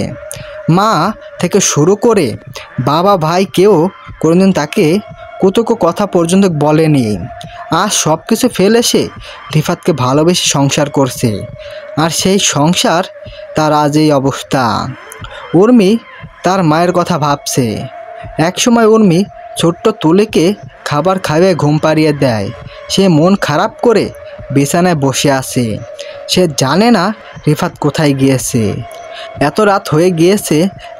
মা থেকে শুরু করে বাবা ভাই কেউ কোনোদিন তাকে কতকু কথা পর্যন্ত বলেনি। আজ সব কিছু ফেলে সে রিফাতকে ভালোবেসে সংসার করছে, আর সেই সংসার তার আজ এই অবস্থা। উর্মি তার মায়ের কথা ভাবছে। একসময় উর্মি ছোট্ট তুলিকে খাবার খাইয়ে ঘুম পাড়িয়ে দেয়। সে মন খারাপ করে বিছানায় বসে আছে। সে জানে না রিফাত কোথায় গিয়েছে। এত রাত হয়ে গিয়েছে,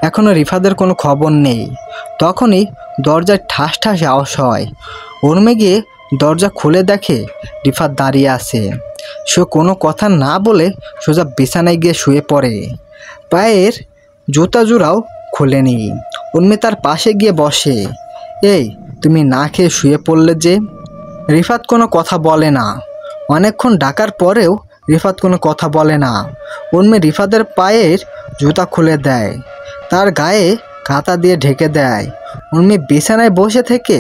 এখনও রিফাতের কোনো খবর নেই। তখনই দরজায় ঠাস ঠাস আওয়াজ হয়। উর্মি গিয়ে দরজা খুলে দেখে রিফাত দাঁড়িয়ে আছে। সে কোনো কথা না বলে সোজা বিছানায় গিয়ে শুয়ে পড়ে। পায়ের জুতা জোড়াও খোলেনি। উর্মি তার পাশে গিয়ে বসে। এই তুমি না খেয়ে শুয়ে পড়লে যে? রিফাত কোনো কথা বলে না। অনেকক্ষণ ডাকার পরেও রিফাত কোনো কথা বলে না। উর্মি রিফাতের পায়ের জুতা খুলে দেয়, তার গায়ে কাঁথা দিয়ে ঢেকে দেয়। উর্মি বিছানায় বসে থেকে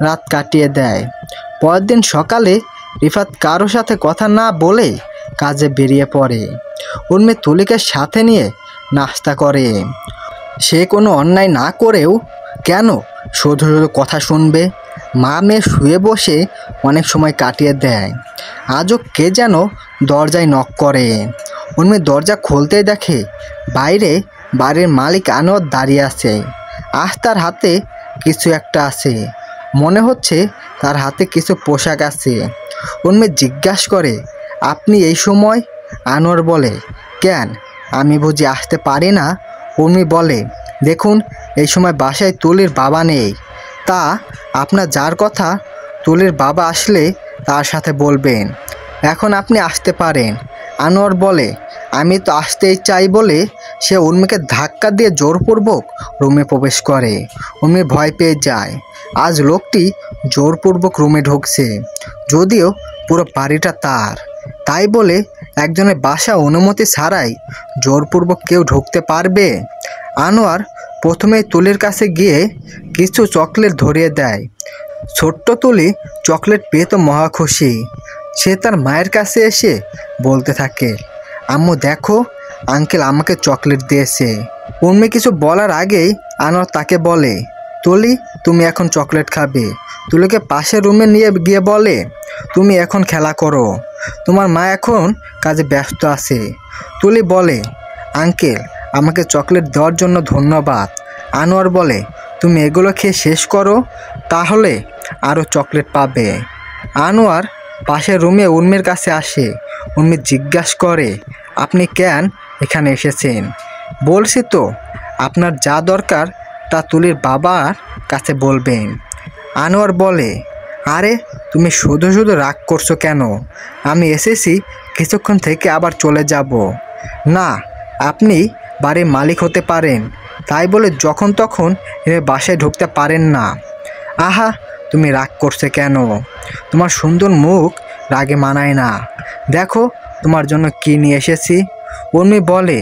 রাত কাটিয়ে দেয়। পরের দিন সকালে রিফাত কারো সাথে কথা না বলে কাজে বেরিয়ে পড়ে। উর্মি তুলিকে সাথে নিয়ে নাস্তা করে। সে কোনো অন্যায় না করেও কেন শুধু শুধু কথা শুনবে? মা মেয়ে শুয়ে বসে অনেক সময় কাটিয়ে দেয়। আজও কে যেন দরজায় নক করে। উর্মি দরজা খুলতেই দেখে বাইরে বাড়ির মালিক আনোয়ার দাঁড়িয়ে আছে। আজ তার হাতে কিছু একটা আছে, মনে হচ্ছে তার হাতে কিছু পোশাক আছে। উর্মি জিজ্ঞাসা করে, আপনি এই সময়? আনোয়ার বলে, কেন আমি বুঝি আসতে পারি না? উর্মি বলে, দেখুন এই সময় বাসায় তুলির বাবা নেই, তা আপনার যার কথা তুলির বাবা আসলে তার সাথে বলবেন, এখন আপনি আসতে পারেন। আনোয়ার বলে, আমি তো আসতেই চাই বলে সে উর্মিকে ধাক্কা দিয়ে জোরপূর্বক রুমে প্রবেশ করে। উর্মি ভয় পেয়ে যায়। আজ লোকটি জোরপূর্বক রুমে ঢুকছে, যদিও পুরো বাড়িটা তার, তাই বলে একজনের বাসা অনুমতি ছাড়াই জোরপূর্বক কেউ ঢুকতে পারবে? আনোয়ার প্রথমেই তুলির কাছে গিয়ে কিছু চকলেট ধরিয়ে দেয়। ছোট্ট তুলি চকলেট পেয়ে তো মহা খুশি। সে তার মায়ের কাছে এসে বলতে থাকে, আম্মু দেখো, আঙ্কেল আমাকে চকলেট দিয়েছে। উর্মি কিছু বলার আগেই আনোয়ার তাকে বলে, তুলি তুমি এখন চকলেট খাবে। তুলিকে পাশের রুমে নিয়ে গিয়ে বলে, তুমি এখন খেলা করো, তোমার মা এখন কাজে ব্যস্ত আছে। তুলি বলে, আঙ্কেল আমাকে চকলেট দেওয়ার জন্য ধন্যবাদ। আনোয়ার বলে, তুমি এগুলো খেয়ে শেষ করো, তাহলে আরও চকলেট পাবে। আনোয়ার পাশের রুমে উর্মির কাছে আসে। উর্মি জিজ্ঞাসা করে, আপনি কেন এখানে এসেছেন? বলছি তো, আপনার যা দরকার তা তুলির বাবার কাছে বলবেন। আনোয়ার বলে, আরে তুমি শুধু শুধু রাগ করছো কেন? আমি এসেছি কিছুক্ষণ থেকে আবার চলে যাব। না, আপনি বাড়ির মালিক হতে পারেন, তাই বলে যখন তখন বাসায় ঢুকতে পারেন না। আহা, তুমি রাগ করছে কেন? তোমার সুন্দর মুখ রাগে মানায় না। দেখো তোমার জন্য কি নিয়ে এসেছি। উর্মি বলে,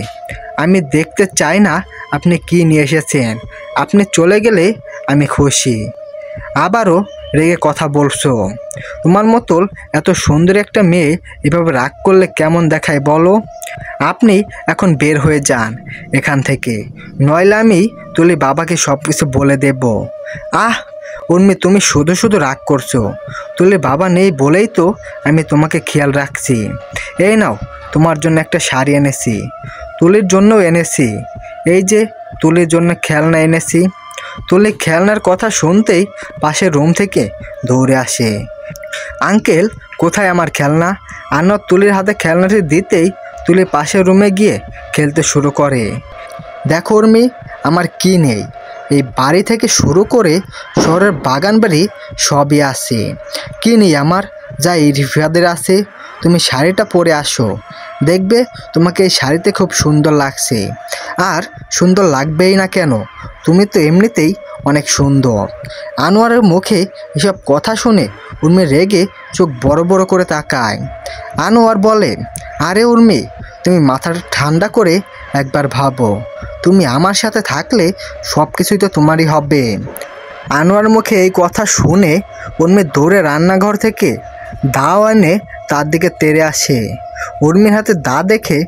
আমি দেখতে চাই না আপনি কি নিয়ে এসেছেন, আপনি চলে গেলে আমি খুশি। আবারও রেগে কথা বলছো? তোমার মতন এত সুন্দর একটা মেয়ে এভাবে রাগ করলে কেমন দেখায় বলো? আপনি এখন বের হয়ে যান এখান থেকে, নইলে আমি তুলি বাবাকে সব কিছু বলে দেব। আহ উর্মি, তুমি শুধু শুধু রাগ করছো। তুলির বাবা নেই বলেই তো আমি তোমাকে খেয়াল রাখছি। এই নাও, তোমার জন্য একটা শাড়ি এনেছি, তুলির জন্যও এনেছি। এই যে তুলির জন্য খেলনা এনেছি। তুলি খেলনার কথা শুনতেই পাশের রুম থেকে দৌড়ে আসে। আঙ্কেল, কোথায় আমার খেলনা? আনোয়ার তুলির হাতে খেলনাটি দিতেই তুলি পাশের রুমে গিয়ে খেলতে শুরু করে। দেখো উর্মি, আমার কি নেই, এই বাড়ি থেকে শুরু করে শহরের বাগান বাড়ি সবই আছে। কি নেই আমার, যা এই রিফাদের আছে। তুমি শাড়িটা পরে আসো, দেখবে তোমাকে এই শাড়িতে খুব সুন্দর লাগছে। আর সুন্দর লাগবেই না কেন, তুমি তো এমনিতেই অনেক সুন্দর। আনোয়ারের মুখে এসব কথা শুনে উর্মি রেগে চোখ বড় বড় করে তাকায়। আনোয়ার বলে, আরে উর্মি, তুমি মাথাটা ঠান্ডা করে একবার ভাবো, তুমি আমার সাথে থাকলে সব কিছুই তো তোমারই হবে। আনোয়ার মুখে এই কথা শুনে উর্মি দৌড়ে রান্নাঘর থেকে দাও এনে তার দিকে তেড়ে আসে। উর্মির হাতে দা দেখে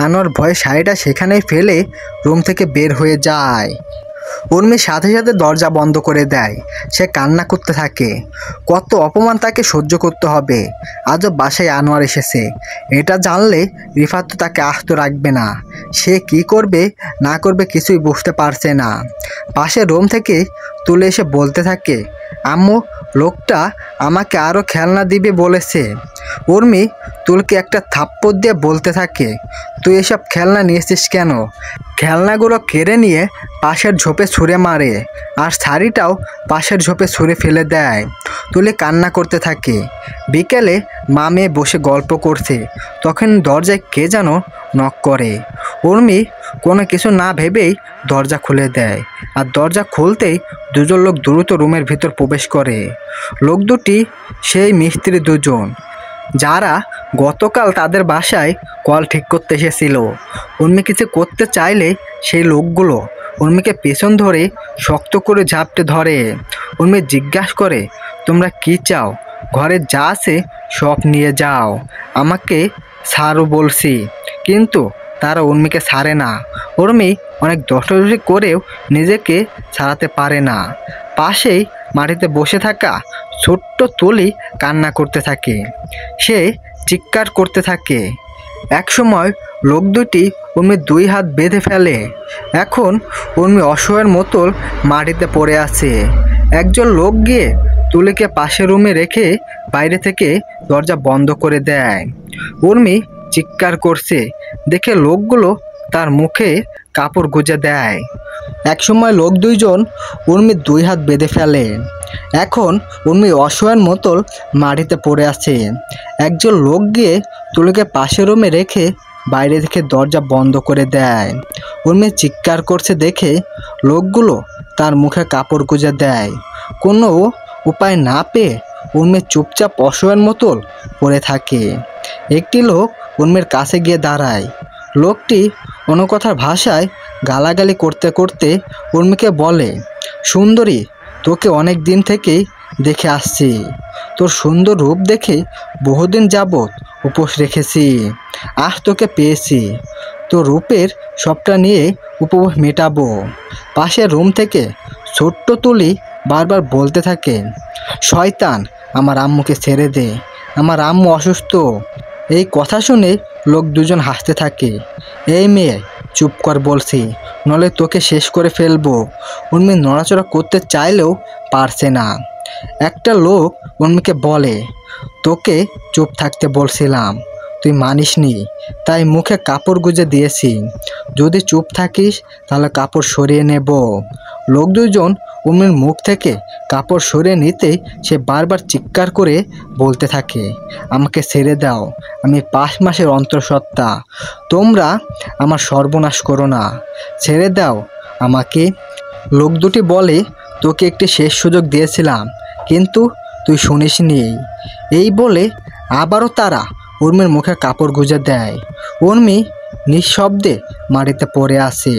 আনোয়ার ভয়ে শাড়িটা সেখানেই ফেলে রুম থেকে বের হয়ে যায়। উর্মির সাথে সাথে দরজা বন্ধ করে দেয়। সে কান্না করতে থাকে। কত অপমান তাকে সহ্য করতে হবে। আজও বাসায় আনোয়ার এসেছে, এটা জানলে রিফাত তো তাকে আস্ত রাখবে না। সে কি করবে না করবে কিছুই বুঝতে পারছে না। পাশের রুম থেকে তুলে এসে বলতে থাকে, আম্মু, লোকটা আমাকে আরও খেলনা দিবে বলেছে। উর্মি তুলকে একটা থাপ্পড় দিয়ে বলতে থাকে, তুই এসব খেলনা নিয়েছিস কেন? খেলনাগুলো কেড়ে নিয়ে পাশের ঝোপে ছুঁড়ে মারে, আর শাড়িটাও পাশের ঝোপে ছুঁড়ে ফেলে দেয়। তুলে কান্না করতে থাকে। বিকেলে মা মেয়ে বসে গল্প করছে, তখন দরজায় কে যেন নক করে। উর্মি কোনো কিছু না ভেবেই দরজা খুলে দেয়, আর দরজা খুলতেই দুজন লোক দ্রুত রুমের ভিতর প্রবেশ করে। লোক দুটি সেই মিস্ত্রি দুজন, যারা গতকাল তাদের বাসায় কল ঠিক করতে এসেছিল। উর্মি কিছু করতে চাইলে সেই লোকগুলো উর্মিকে পেছন ধরে শক্ত করে ঝাপটে ধরে। উর্মি জিজ্ঞাসা করে, তোমরা কি চাও? ঘরে যা আছে সব নিয়ে যাও, আমাকে ছাড়ো বলছি। কিন্তু তারা উর্মিকে ছাড়ে না। উর্মি অনেক দৌড়াদৌড়ি করেও নিজেকে ছাড়াতে পারে না। পাশেই মাটিতে বসে থাকা ছোট্ট তুলি কান্না করতে থাকে। সে চিৎকার করতে থাকে। একসময় লোক দুটি উর্মির দুই হাত বেঁধে ফেলে। এখন উর্মি অসহায়ের মতন মাটিতে পড়ে আছে। একজন লোক গিয়ে তুলিকে পাশের রুমে রেখে বাইরে থেকে দরজা বন্ধ করে দেয়। উর্মি চিৎকার করছে দেখে লোকগুলো তার মুখে কাপড় গুঁজে দেয়। একসময় লোক দুইজন উর্মির দুই হাত বেঁধে ফেলে। এখন উর্মি অসহায়ের মতন মাটিতে পড়ে আছে। একজন লোক গিয়ে তুলিকে পাশের রুমে রেখে বাইরে থেকে দরজা বন্ধ করে দেয়। উর্মি চিৎকার করছে দেখে লোকগুলো তার মুখে কাপড় গুঁজে দেয়। কোনো উপায় না পেয়ে উর্মি চুপচাপ অসহায়ের মতন পড়ে থাকে। একটি লোক উর্মির কাছে গিয়ে দাঁড়ায়। লোকটি অন্য কথার ভাষায় গালাগালি করতে করতে উর্মিকে বলে, সুন্দরী, তোকে অনেক দিন থেকেই দেখে আসছি। তোর সুন্দর রূপ দেখে বহুদিন যাবৎ উপোস রেখেছি। আজ তোকে পেয়েছি, তোর রূপের সবটা নিয়ে উপভোগ মেটাবো। পাশের রুম থেকে ছোট্ট তুলি বারবার বলতে থাকে, শয়তান, আমার আম্মুকে ছেড়ে দে, আমার আম্মু অসুস্থ। এই কথা শুনে লোক দুজন হাসতে থাকে। এই মেয়ে, চুপ কর বলছি, নলে তোকে শেষ করে ফেলবো। উর্মি নড়াচড়া করতে চাইলেও পারছে না। একটা লোক উর্মিকে বলে, তোকে চুপ থাকতে বলছিলাম, তুই মানিসনি, তাই মুখে কাপড় গুঁজে দিয়েছি। যদি চুপ থাকিস তাহলে কাপড় সরিয়ে নেব। লোক দুজন উর্মির মুখ থেকে কাপড় সরিয়ে নিতেই সে বারবার চিৎকার করে বলতে থাকে, আমাকে ছেড়ে দাও, আমি 5 মাসের অন্তঃসত্ত্বা, তোমরা আমার সর্বনাশ করো না, ছেড়ে দাও আমাকে। লোক দুটি বলে, তোকে একটি শেষ সুযোগ দিয়েছিলাম, কিন্তু তুই শুনিসনি। এই বলে আবারও তারা উর্মির মুখে কাপড় গুঁজে দেয়। উর্মি নিঃশব্দে মাটিতে পড়ে আসে।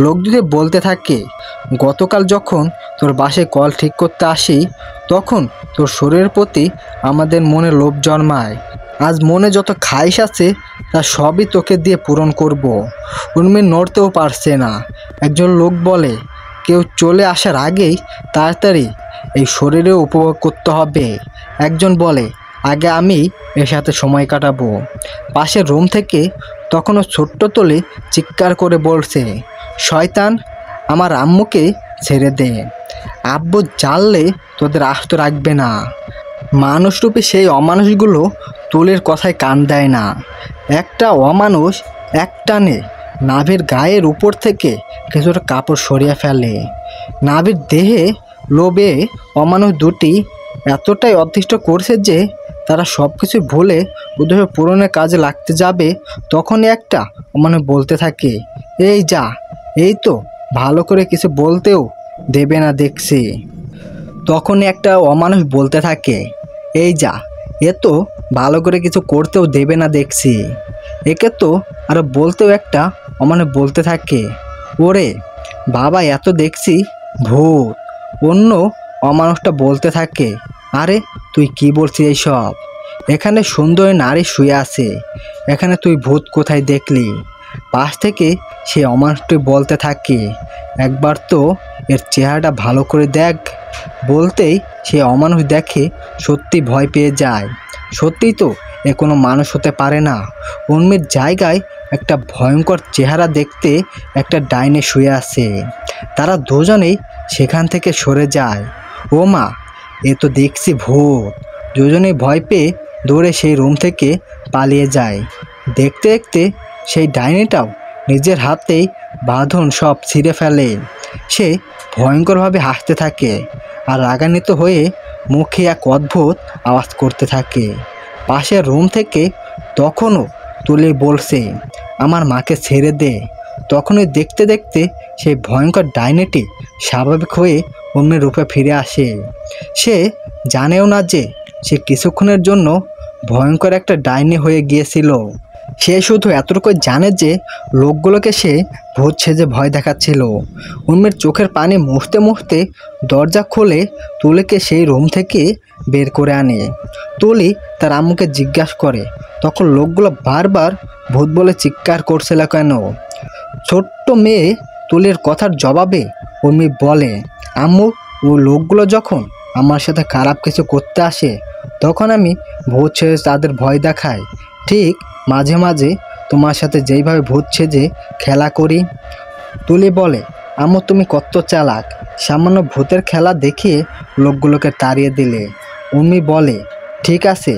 লোক দুটি বলতে থাকে, গতকাল যখন তোর বাসায় কল ঠিক করতে আসি তখন তোর শরীরের প্রতি আমাদের মনে লোভ জন্মায়। আজ মনে যত খাইশ আছে তা সবই তোকে দিয়ে পূরণ করব। উর্মি নড়তেও পারছে না। একজন লোক বলে, কেউ চলে আসার আগেই তাড়াতাড়ি এই শরীরে উপভোগ করতে হবে। একজন বলে, আগে আমি এর সাথে সময় কাটাবো। পাশের রুম থেকে তখনও ছোট্ট তুলি চিৎকার করে বলছে, শয়তান, আমার আম্মুকে ছেড়ে দে। আব্বু জানলে তোদের আস্ত রাখবে না। মানুষরূপী সেই অমানুষগুলো তুলির কথায় কান দেয় না। একটা অমানুষ একটানে নাভির গায়ের উপর থেকে কিছুটা কাপড় সরিয়ে ফেলে। নাভির দেহে লোভে অমানুষ দুটি এতটাই অতিষ্ঠ করছে যে তারা সব কিছু ভুলে উদ্দেশ্য পূরণের কাজে লাগতে যাবে। তখনই একটা অমানুষ বলতে থাকে, এই যা, এই তো ভালো করে কিছু বলতেও দেবে না দেখছি। তখনই একটা অমানুষ বলতে থাকে, এই যা, এ তো ভালো করে কিছু করতেও দেবে না দেখছি। একে তো আরও বলতেও একটা অমানুষ বলতে থাকে, ওরে বাবা, এত দেখছি ভূত। অন্য অমানুষটা বলতে থাকে, আরে তুই কি বলছিস এইসব? এখানে সুন্দর নারী শুয়ে আছে, এখানে তুই ভূত কোথায় দেখলি? পাশ থেকে সে অমানুষটি বলতে থাকে, একবার তো এর চেহারাটা ভালো করে দেখ। বলতেই সে অমানুষ দেখে সত্যি ভয় পেয়ে যায়। সত্যিই তো এ কোনো মানুষ হতে পারে না। উর্মির জায়গায় একটা ভয়ঙ্কর চেহারা দেখতে একটা ডাইনে শুয়ে আছে। তারা দুজনেই সেখান থেকে সরে যায়। ও মা, এ তো দেখছি ভূত। দুজনেই ভয় পেয়ে দৌড়ে সেই রুম থেকে পালিয়ে যায়। দেখতে দেখতে সেই ডাইনিটাও নিজের হাতেই বাঁধন সব ছিঁড়ে ফেলে। সে ভয়ঙ্করভাবে হাসতে থাকে আর রাগান্বিত হয়ে মুখে এক অদ্ভুত আওয়াজ করতে থাকে। পাশের রুম থেকে তখনও তুলে বলছে, আমার মাকে ছেড়ে দে। তখনই দেখতে দেখতে সেই ভয়ঙ্কর ডাইনিটি স্বাভাবিক হয়ে অন্য রূপে ফিরে আসে। সে জানেও না যে সে কিছুক্ষণের জন্য ভয়ঙ্কর একটা ডাইনি হয়ে গিয়েছিল। সে শুধু এতটুকু জানে যে লোকগুলোকে সে ভূত সেজে ভয় দেখাচ্ছিল। উর্মির চোখের পানি মুছতে মুছতে দরজা খুলে তুলিকে সেই রুম থেকে বের করে আনে। তুলি তার আম্মুকে জিজ্ঞাসা করে, তখন লোকগুলো বারবার ভূত বলে চিৎকার করছিল কেন? ছোট্ট মেয়ে তুলির কথার জবাবে উর্মি বলে, আম্মু, ও লোকগুলো যখন আমার সাথে খারাপ কিছু করতে আসে তখন আমি ভূত সেজে তাদের ভয় দেখাই। ঠিক মাঝে মাঝে তোমার সাথে যেইভাবে ভূত সেজে খেলা করি। তুলি বলে, আম্মু, তুমি কত চালাক, সামান্য ভূতের খেলা দেখিয়ে লোকগুলোকে তাড়িয়ে দিলে। উর্মি বলে, ঠিক আছে,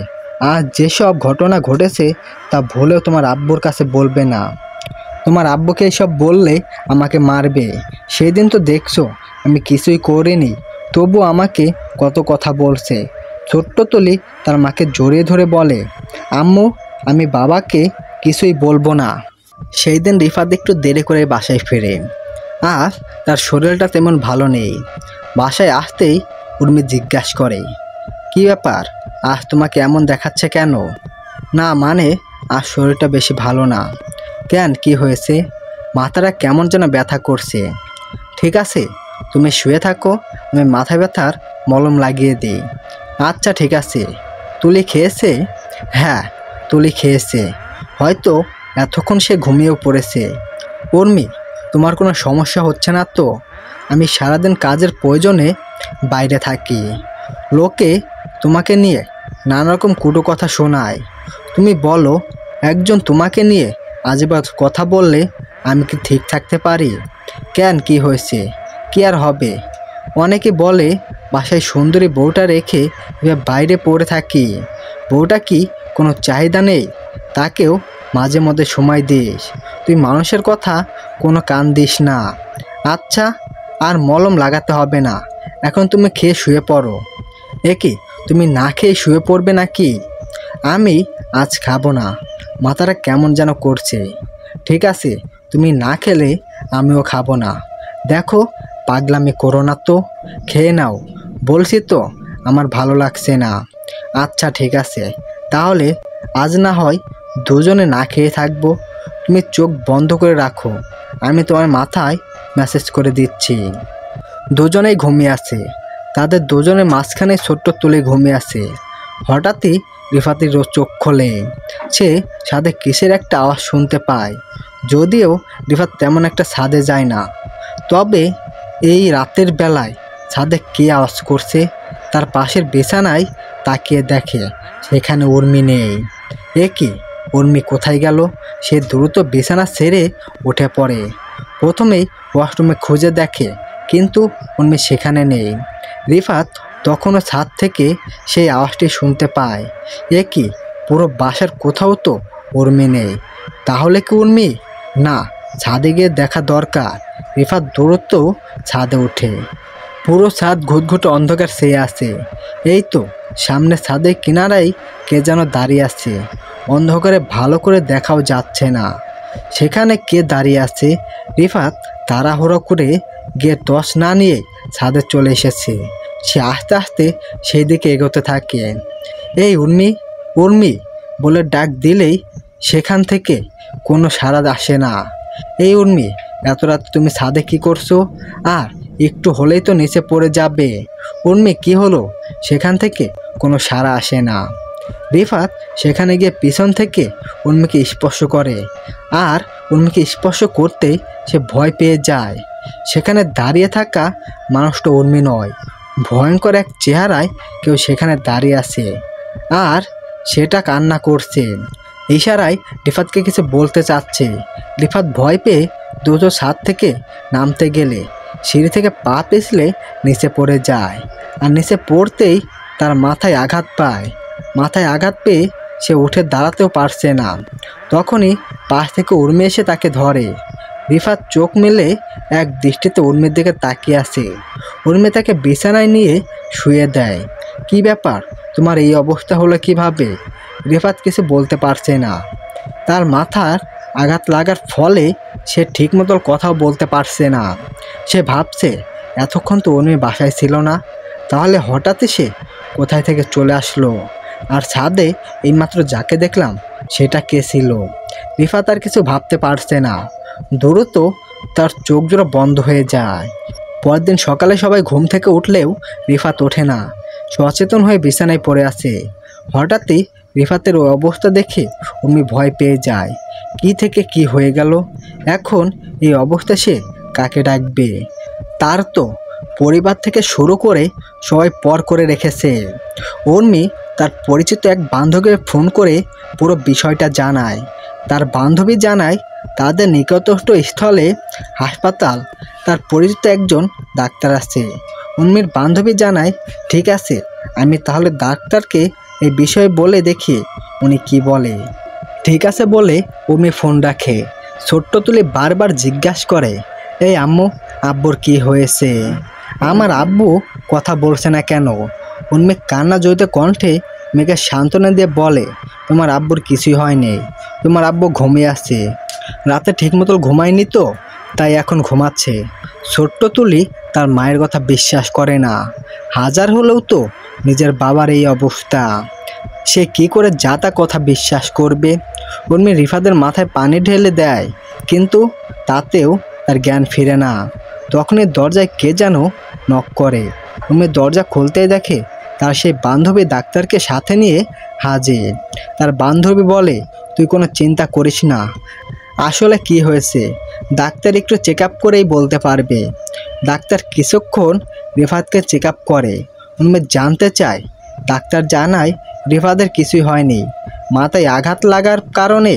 আজ যেসব ঘটনা ঘটেছে তা ভুলেও তোমার আব্বুর কাছে বলবে না। তোমার আব্বুকে এসব বললে আমাকে মারবে। সেদিন তো দেখছো আমি কিছুই করিনি, তবু আমাকে কত কথা বলছে। ছোট্ট তুলি তার মাকে জড়িয়ে ধরে বলে, আম্মু, আমি বাবাকে কিছুই বলবো না। সেই দিন রিফাত একটু দেরি করে বাসায় ফিরে। আর তার শরীরটা তেমন ভালো নেই। বাসায় আসতেই উর্মি জিজ্ঞাসা করে, কি ব্যাপার, আজ তোমাকে এমন দেখাচ্ছে কেন? না মানে, আজ শরীরটা বেশি ভালো না। কেন, কি হয়েছে? মাথাটা কেমন যেন ব্যথা করছে। ঠিক আছে, তুমি শুয়ে থাকো, আমি মাথা ব্যথার মলম লাগিয়ে দিই। আচ্ছা ঠিক আছে। তুলি খেয়েছে? হ্যাঁ, তুলি খেয়েছে। হয়তো এতক্ষণ সে ঘুমিয়েও পড়েছে। উর্মি, তোমার কোনো সমস্যা হচ্ছে না তো? আমি সারাদিন কাজের প্রয়োজনে বাইরে থাকি। লোকে তোমাকে নিয়ে নানা রকম কুটো কথা শোনায়। তুমি বলো, একজন তোমাকে নিয়ে আজেবাজ কথা বললে আমি কি ঠিক থাকতে পারি? কেন, কি হয়েছে? কি আর হবে? অনেকে বলে বাসায় সুন্দরী বউটা রেখে এবার বাইরে পড়ে থাকি। বউটা কি কোনো চাহিদা নেই? তাকেও মাঝে মধ্যে সময় দিস। তুই মানুষের কথা কোনো কান দিস না। আচ্ছা, আর মলম লাগাতে হবে না, এখন তুমি খেয়ে শুয়ে পড়ো। কি, তুমি না খেয়ে শুয়ে পড়বে নাকি? আমি আজ খাবো না, মাথাটা কেমন যেন করছে। ঠিক আছে, তুমি না খেলে আমিও খাবো না। দেখো, পাগলামি করো না তো, খেয়ে নাও। বলছি তো, আমার ভালো লাগছে না। আচ্ছা ঠিক আছে, তাহলে আজ না হয় দুজনে না খেয়ে থাকবো। তুমি চোখ বন্ধ করে রাখো, আমি তোমার মাথায় মেসেজ করে দিচ্ছি। দুজনেই ঘুমিয়ে আছে। তাদের দুজনের মাঝখানে ছোট্ট তুলি ঘুমিয়ে আছে। হঠাৎই রিফাতের চোখ খোলে। সে ছাদে কিসের একটা আওয়াজ শুনতে পায়। যদিও রিফাত তেমন একটা ছাদে যায় না, তবে এই রাতের বেলায় ছাদে কে আওয়াজ করছে তার পাশের বিছানায় তাকিয়ে দেখে সেখানে উর্মি নেই। এ কি, উর্মি কোথায় গেল? সে দ্রুত বিছানা ছেড়ে উঠে পড়ে। প্রথমেই ওয়াশরুমে খুঁজে দেখে, কিন্তু উর্মি সেখানে নেই। রিফাত তখনও ছাদ থেকে সেই আওয়াজটি শুনতে পায়। এ কি, পুরো বাসার কোথাও তো উর্মি নেই। তাহলে কি উর্মি? না, ছাদে গিয়ে দেখা দরকার। রিফাত দ্রুত ছাদে ওঠে। পুরো ছাদ ঘুটঘুটে অন্ধকার চেয়ে আছে। এই তো সামনে ছাদের কিনারায় কে যেন দাঁড়িয়ে আছে। অন্ধকারে ভালো করে দেখাও যাচ্ছে না সেখানে কে দাঁড়িয়ে আছে। রিফাত তাড়াহুড়ো করে গিয়ে টর্চ না নিয়ে ছাদে চলে এসেছে। সে আস্তে আস্তে সেই দিকে এগোতে থাকে। এই উর্মি, উর্মি বলে ডাক দিলেই সেখান থেকে কোনো সাড়া আসে না। এই উর্মি, এত রাত তুমি ছাদে কি করছো? আর একটু হলেই তো নিচে পড়ে যাবে। উর্মি, কি হলো? সেখান থেকে কোনো সাড়া আসে না। রিফাত সেখানে গিয়ে পিছন থেকে উর্মিকে স্পর্শ করে। আর উর্মিকে স্পর্শ করতেই সে ভয় পেয়ে যায়। সেখানে দাঁড়িয়ে থাকা মানুষটা উর্মি নয়, ভয়ঙ্কর এক চেহারায় কেউ সেখানে দাঁড়িয়ে আছে। আর সেটা কান্না করছে। ইশারায় রিফাতকে কিছু বলতে চাচ্ছে। রিফাত ভয় পেয়ে দ্রুত ছাদ থেকে নামতে গেলে সিঁড়ি থেকে পা পিছলে নিচে পড়ে যায়। আর নিচে পড়তেই তার মাথায় আঘাত পায়। মাথায় আঘাত পেয়ে সে উঠে দাঁড়াতেও পারছে না। তখনই পাশ থেকে উর্মি এসে তাকে ধরে। রিফাত চোখ মেলে এক দৃষ্টিতে উর্মির দিকে তাকিয়ে আছে। উর্মি তাকে বিছানায় নিয়ে শুয়ে দেয়। কি ব্যাপার, তোমার এই অবস্থা হলো কিভাবে? রিফাত কিছু বলতে পারছে না। তার মাথার আঘাত লাগার ফলে সে ঠিকমতো কথাও বলতে পারছে না। সে ভাবছে, এতক্ষণ তো উর্মি বাসায় ছিল না, তাহলে হঠাৎই সে কোথায় থেকে চলে আসলো? আর ছাদে এইমাত্র যাকে দেখলাম সেটা কে ছিল? রিফাত আর কিছু ভাবতে পারছে না। দ্রুত তার চোখ জোড়া বন্ধ হয়ে যায়। পরদিন সকালে সবাই ঘুম থেকে উঠলেও রিফাত ওঠে না। সচেতন হয়ে বিছানায় পড়ে আছে। হঠাৎই রিফাতের ওই অবস্থা দেখে উর্মি ভয় পেয়ে যায়। কি থেকে কি হয়ে গেল? এখন এই অবস্থা সে কাকে ডাকবে? তার তো পরিবার থেকে শুরু করে সবাই পর করে রেখেছে। উর্মি তার পরিচিত এক বান্ধবীকে ফোন করে পুরো বিষয়টা জানায়। তার বান্ধবী জানায় তাদের নিকটস্থ স্থলে হাসপাতাল, তার পরিচিত একজন ডাক্তার আছে। উর্মির বান্ধবী জানায়, ঠিক আছে, আমি তাহলে ডাক্তারকে এই বিষয়ে বলে দেখি উনি কি বলে। ঠিক আছে বলে উর্মি ফোন রাখে। ছোট্ট তুলি বারবার জিজ্ঞাসা করে, এই আম্মু, আব্বুর কি হয়েছে? আমার আব্বু কথা বলছে না কেন? উর্মি কান্না জড়িত কণ্ঠে মেয়েকে সান্ত্বনা দিয়ে বলে, তোমার আব্বুর কিছুই হয়নি, তোমার আব্বু ঘুমিয়ে আছে। রাতে ঠিকমতো ঘুমায়নি তো, তাই এখন ঘুমাচ্ছে। ছোট্ট তুলি তার মায়ের কথা বিশ্বাস করে না। হাজার হলেও তো নিজের বাবার এই অবস্থা, সে কি করে যা তা কথা বিশ্বাস করবে? উর্মি রিফাতের মাথায় পানি ঢেলে দেয়, কিন্তু তাতেও তার জ্ঞান ফিরে না। তখনই দরজায় কে যেন নক করে। উর্মি দরজা খুলতেই দেখে তার সেই বান্ধবী ডাক্তারকে সাথে নিয়ে হাজির। তার বান্ধবী বলে, তুই কোনো চিন্তা করিস না, আসলে কি হয়েছে ডাক্তার একটু চেক আপ করেই বলতে পারবে। ডাক্তার কিছুক্ষণ রিফাতকে চেক আপ করে। উর্মি জানতে চায়। ডাক্তার জানায় রিফাতের কিছুই হয়নি, মাথায় আঘাত লাগার কারণে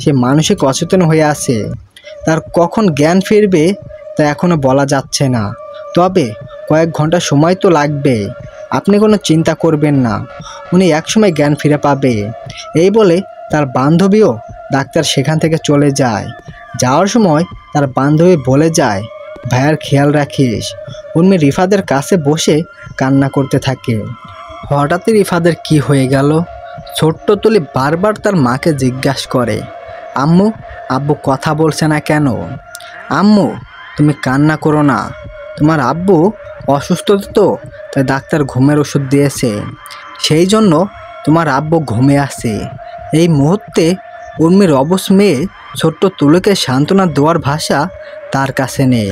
সে মানসিক অচেতন হয়ে আছে। তার কখন জ্ঞান ফিরবে তা এখনও বলা যাচ্ছে না, তবে কয়েক ঘন্টা সময় তো লাগবে। আপনি কোনো চিন্তা করবেন না, উনি একসময় জ্ঞান ফিরে পাবে। এই বলে তার বান্ধবীও ডাক্তার সেখান থেকে চলে যায়। যাওয়ার সময় তার বান্ধবী বলে যায়, ভাইয়ার খেয়াল রাখিস। উর্মি রিফাতের কাছে বসে কান্না করতে থাকে। হঠাৎই রিফাতের কি হয়ে গেল? ছোট্ট তুলি বারবার তার মাকে জিজ্ঞাসা করে, আম্মু, আব্বু কথা বলছে না কেন? আম্মু, তুমি কান্না করো না, তোমার আব্বু অসুস্থ তো, তাই ডাক্তার ঘুমের ওষুধ দিয়েছে, সেই জন্য তোমার আব্বু ঘুমে আছে। এই মুহূর্তে উর্মির অবশ মেয়ে ছোট্ট তুলিকে সান্ত্বনা দেওয়ার ভাষা তার কাছে নেই।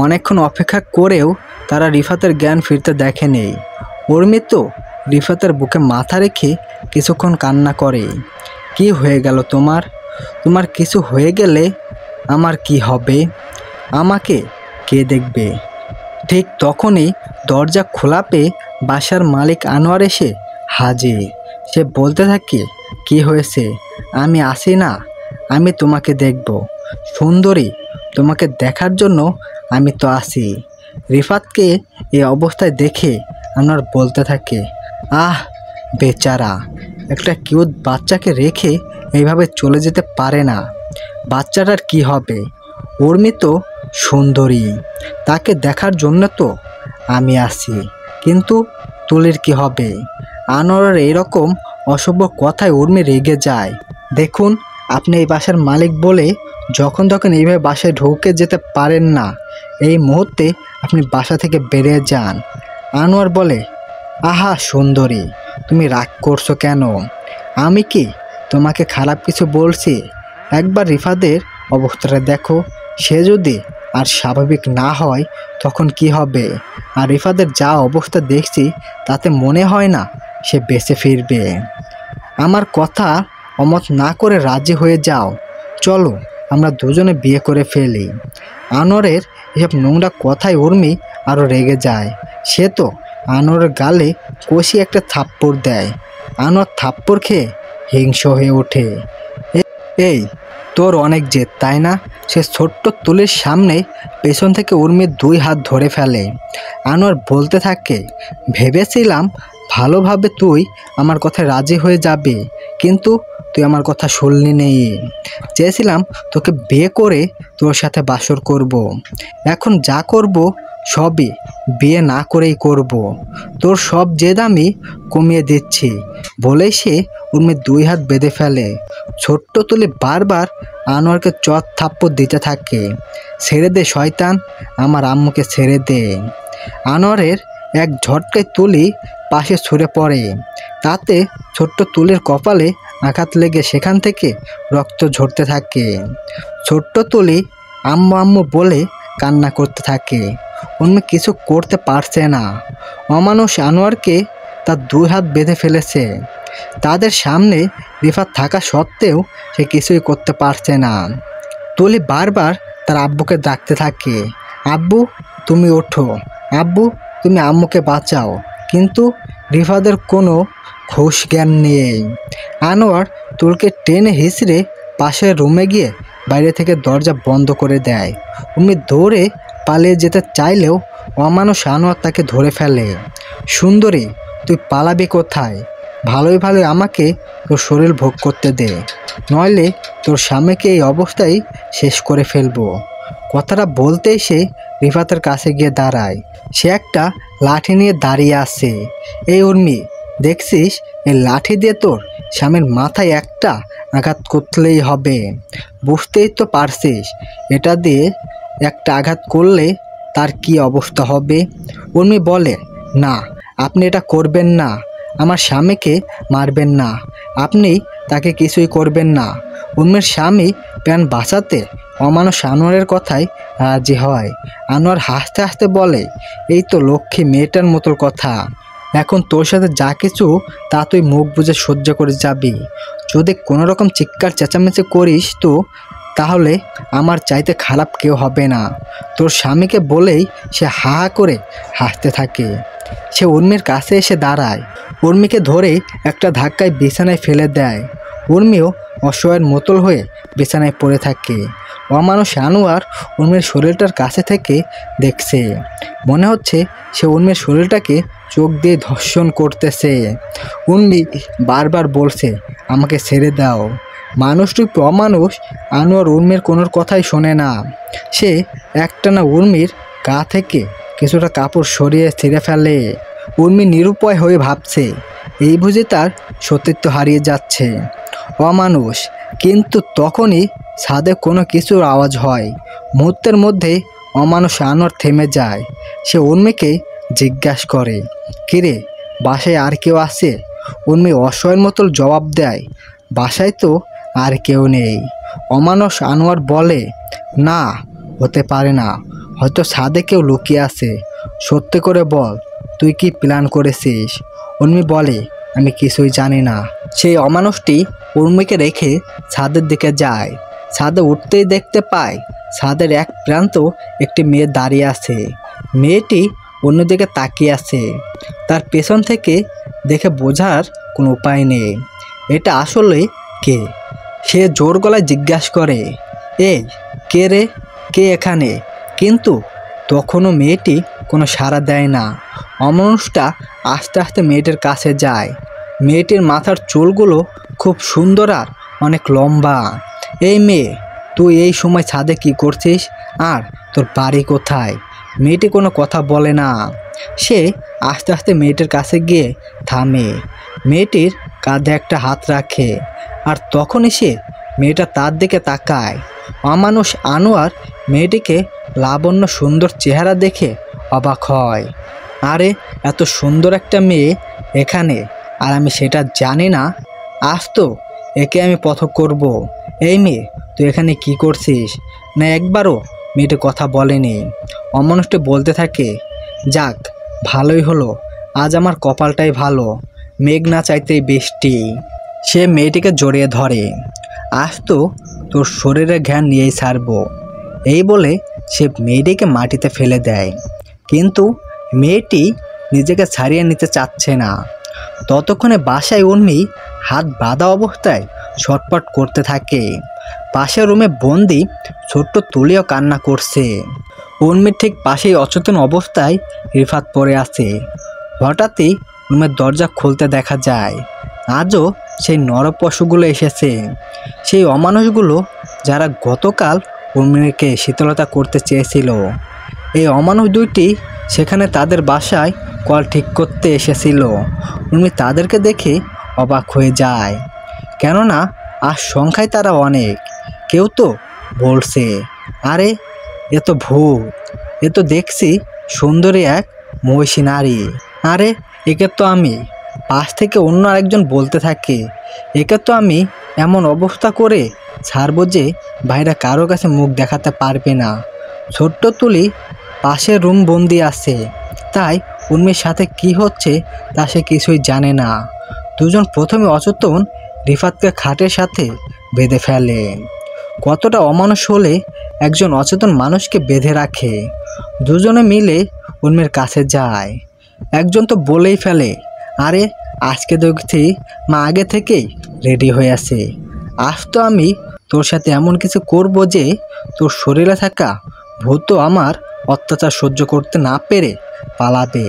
অনেকক্ষণ অপেক্ষা করেও তারা রিফাতের জ্ঞান ফিরতে দেখেনি। উর্মি তো রিফাতের বুকে মাথা রেখে কিছুক্ষণ কান্না করে। কি হয়ে গেল তোমার? তোমার কিছু হয়ে গেলে আমার কি হবে? আমাকে কে দেখবে? ঠিক তখনই দরজা খোলা পেয়ে বাসার মালিক আনোয়ার এসে হাজির। সে বলতে থাকে, কি হয়েছে? আমি আসি না? আমি তোমাকে দেখব সুন্দরী, তোমাকে দেখার জন্য আমি তো আসি। রিফাতকে এই অবস্থায় দেখে আনোয়ার বলতে থাকে, আহ বেচারা, একটা কিউট বাচ্চাকে রেখে এইভাবে চলে যেতে পারে না। বাচ্চাটার কি হবে? উর্মি তো সুন্দরী, তাকে দেখার জন্য তো আমি আসি। কিন্তু তুলির কি হবে? আনোয়ারের এরকম অসভ্য কথায় উর্মি রেগে যায়। দেখুন, আপনি এই বাসার মালিক বলে যখন তখন এইভাবে বাসায় ঢুকে যেতে পারেন না। এই মুহূর্তে আপনি বাসা থেকে বেরিয়ে যান। আনোয়ার বলে, আহা সুন্দরী, তুমি রাগ করছো কেন? আমি কি তোমাকে খারাপ কিছু বলছি? একবার রিফাতের অবস্থাটা দেখো, সে যদি আর স্বাভাবিক না হয় তখন কি হবে? আর রিফাতের যা অবস্থা দেখছি তাতে মনে হয় না সে বেঁচে ফিরবে। আমার কথা অমত না করে রাজি হয়ে যাও, চলো আমরা দুজনে বিয়ে করে ফেলি। আনোয়ারের এসব নোংরা কথায় উর্মি আরও রেগে যায়। সে তো আনোয়ারের গালে কষি একটা থাপ্পড় দেয়। আনোয়ার থাপ্পড় খেয়ে হিংস্র হয়ে ওঠে। এই তোর অনেক জেদ তাই না? সে ছোট্ট তুলির সামনে পেছন থেকে উর্মির 2 হাত ধরে ফেলে। আনোয়ার বলতে থাকে, ভেবেছিলাম ভালোভাবে তুই আমার কথায় রাজি হয়ে যাবে, কিন্তু তুই আমার কথা শুনলি নেই। চেয়েছিলাম তোকে বিয়ে করে তোর সাথে বাসর করব। এখন যা করব সবই বিয়ে না করেই করব। তোর সব জেদ আমি কমিয়ে দিচ্ছি বলেই সে উর্মির 2 হাত বেঁধে ফেলে। ছোট্ট তুলি বারবার আনোয়ারকে চট থাপ্পড় দিতে থাকে, ছেড়ে দে শয়তান, আমার আম্মুকে ছেড়ে দে। আনোয়ারের এক ঝটকায় তুলি পাশে ছুঁড়ে পড়ে। তাতে ছোট্ট তুলির কপালে আঘাত লেগে সেখান থেকে রক্ত ঝরতে থাকে। ছোট্ট তুলি আম্মু আম্মু বলে কান্না করতে থাকে। উর্মি কিছু করতে পারছে না। অমানুষ আনোয়ারকে তার 2 হাত বেঁধে ফেলেছে। তাদের সামনে রিফাত থাকা সত্ত্বেও সে কিছুই করতে পারছে না। তুলি বারবার তার আব্বুকে ডাকতে থাকে, আব্বু তুমি ওঠো, আব্বু তুমি আম্মুকে বাঁচাও। কিন্তু রিফাতের কোনো হুঁশ জ্ঞান নেই। আনোয়ার তুলকে টেনে হিঁচড়ে পাশের রুমে গিয়ে বাইরে থেকে দরজা বন্ধ করে দেয়। উর্মি দৌড়ে পালিয়ে যেতে চাইলেও অমানুষ আনোয়ার তাকে ধরে ফেলে। সুন্দরী, তুই পালাবি কোথায়? ভালোই ভালোই আমাকে তোর শরীর ভোগ করতে দে, নইলে তোর স্বামীকে এই অবস্থায় শেষ করে ফেলবো। কথাটা বলতেই সে রিফাতের কাছে গিয়ে দাঁড়ায়। সে একটা লাঠি নিয়ে দাঁড়িয়ে আছে। এই উর্মি, দেখছিস এই লাঠি দিয়ে তোর স্বামীর মাথায় একটা আঘাত করলেই হবে। বুঝতেই তো পারছিস এটা দিয়ে একটা আঘাত করলে তার কি অবস্থা হবে। উর্মি বলে, না আপনি এটা করবেন না, আমার স্বামীকে মারবেন না, আপনি তাকে কিছুই করবেন না। উর্মির স্বামী প্রাণ বাঁচাতে অমানুষ আনোয়ারের কথায় রাজি হয়। আনোয়ার হাসতে হাসতে বলে, এই তো লক্ষ্মী মেয়েটার মতো কথা। এখন তোর সাথে যা কিছু তা তুই মুখ বুজে সহ্য করে যাবি। যদি কোনো রকম চিৎকার চেঁচামেচি করিস তো তাহলে আমার চাইতে খারাপ কেউ হবে না। তোর স্বামীকে বলেই সে হা হা করে হাসতে থাকে। সে উর্মির কাছে এসে দাঁড়ায়, উর্মিকে ধরে একটা ধাক্কায় বিছানায় ফেলে দেয়। উর্মিও অসহায়ের মতল হয়ে বিছানায় পড়ে থাকে। অমানুষ আনোয়ার উর্মির শরীরটার কাছে থেকে দেখছে। মনে হচ্ছে সে উর্মির শরীরটাকে চোখ দিয়ে ধর্ষণ করতেছে। উর্মি বারবার বলছে, আমাকে ছেড়ে দাও। মানুষরূপী অমানুষ আনোয়ার উর্মির কোনো কথাই শোনে না। সে একটানা উর্মির গা থেকে কিছুটা কাপড় সরিয়ে ছিঁড়ে ফেলে। উর্মি নিরুপায় হয়ে ভাবছে, এই বুঝি তার সতীত্ব হারিয়ে যাচ্ছে। অমানুষ। কিন্তু তখনই ছাদে কোনো কিছুর আওয়াজ হয়। মুহূর্তের মধ্যে অমানুষ আনোয়ার থেমে যায়। সে উর্মিকে জিজ্ঞাসা করে, কিরে বাসায় আর কেউ আছে? উর্মি অসহায়ের মতো জবাব দেয়, বাসায় তো আর কেউ নেই। অমানুষ আনোয়ার বলে, না হতে পারে না, হয়তো ছাদে কেউ লুকিয়ে আছে। সত্যি করে বল, তুই কি প্ল্যান করেছিস? উর্মি বলে, আমি কিছুই জানি না। সেই অমানুষটি উর্মিকে রেখে ছাদের দিকে যায়। ছাদে উঠতেই দেখতে পায় ছাদের এক প্রান্ত একটি মেয়ে দাঁড়িয়ে আছে। মেয়েটি অন্যদিকে তাকিয়ে আছে। তার পেছন থেকে দেখে বোঝার কোনো উপায় নেই এটা আসলে কে। সে জোর গলায় জিজ্ঞাসা করে, এই কে রে, কে এখানে? কিন্তু তখনও মেয়েটি কোনো সাড়া দেয় না। অমানুষটা আস্তে আস্তে মেয়েটির কাছে যায়। মেয়েটির মাথার চুলগুলো খুব সুন্দর আর অনেক লম্বা। এই মেয়ে, তুই এই সময় ছাদে কি করছিস আর তোর বাড়ি কোথায়? মেয়েটি কোনো কথা বলে না। সে আস্তে আস্তে মেয়েটির কাছে গিয়ে থামে। মেয়েটির কাঁধে একটা হাত রাখে আর তখনই সে মেয়েটা তার দিকে তাকায়। অমানুষ আনোয়ার মেয়েটিকে লাবণ্য সুন্দর চেহারা দেখে অবাক হয়। আরে, এত সুন্দর একটা মেয়ে এখানে, আর আমি সেটা জানি না? আজ তো একে আমি পথক করব। এই মেয়ে, তুই এখানে কি করছিস? না একবারও মেয়েটি কথা বলেনি। অমানুষটি বলতে থাকে, যাক ভালোই হলো, আজ আমার কপালটাই ভালো, মেঘ না চাইতেই বৃষ্টি। সে মেয়েটিকে জড়িয়ে ধরে, আজ তো তোর শরীরে জ্ঞান নিয়েই ছাড়বো। এই বলে সে মেয়েটিকে মাটিতে ফেলে দেয়। কিন্তু মেয়েটি নিজেকে ছাড়িয়ে নিতে চাচ্ছে না। ততক্ষণে বাসায় উর্মি হাত বাঁধা অবস্থায় ছটফট করতে থাকে। পাশের রুমে বন্দি ছোট্ট তুলিও কান্না করছে। উর্মির ঠিক পাশেই অচেতন অবস্থায় রিফাত পড়ে আছে। হঠাৎই রুমের দরজা খুলতে দেখা যায়। আজও সেই নরপশুগুলো এসেছে, সেই অমানুষগুলো যারা গতকাল উর্মিকে শীতলতা করতে চেয়েছিল। এই অমানুষ দুইটি সেখানে তাদের বাসায় কল ঠিক করতে এসেছিল। উর্মি তাদেরকে দেখে অবাক হয়ে যায়, কেননা আজ সংখ্যায় তারা অনেক। কেউ তো বলছে, আরে এ তো ভূত, এ তো দেখছি সুন্দরী এক মহিষী নারী। আরে একে তো আমি, পাশ থেকে অন্য আরেকজন বলতে থাকে, একে তো আমি এমন অবস্থা করে ছাড়বো যে বাইরে কারো কাছে মুখ দেখাতে পারবে না। ছোট্ট তুলি পাশের রুম বন্দি আছে, তাই উর্মির সাথে কি হচ্ছে তা সে কিছুই জানে না। দুজন প্রথমে অচেতন রিফাতকে খাটের সাথে বেঁধে ফেলে। কতটা অমানুষ হলে একজন অচেতন মানুষকে বেঁধে রাখে। দুজনে মিলে উর্মির কাছে যায়। একজন তো বলেই ফেলে, আরে আজকে দেখছি মা আগে থেকেই রেডি হয়ে আছে। আজ তো আমি তোর সাথে এমন কিছু করব যে তোর শরীরে থাকা ভূত আমার অত্যাচার সহ্য করতে না পেরে পালাবে।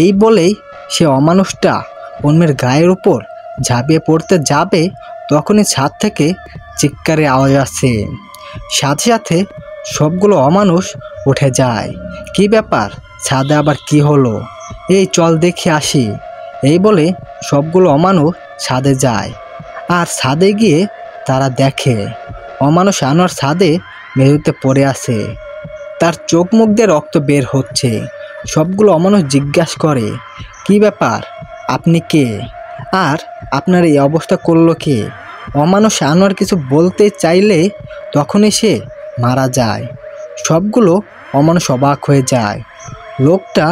এই বলেই সে অমানুষটা উর্মির গায়ের উপর ঝাঁপিয়ে পড়তে যাবে, তখনই ছাদ থেকে চিৎকারের আওয়াজ আসে। সাথে সাথে সবগুলো অমানুষ উঠে যায়। কি ব্যাপার, ছাদে আবার কি হলো? এই চল দেখে আসি। এই বলে সবগুলো অমানুষ ছাদে যায়। আর ছাদে গিয়ে তারা দেখে অমানুষ আনোয়ার ছাদে মেঝেতে পড়ে আছে। তার চোখ মুখ দিয়ে রক্ত বের হচ্ছে। সবগুলো অমানুষ জিজ্ঞাসা করে, কি ব্যাপার, আপনি কে? আর আপনার এই অবস্থা করলো কে? অমানুষ আনোয়ার কিছু বলতে চাইলে তখনই সে মারা যায়। সবগুলো অমানুষ অবাক হয়ে যায়। লোকটা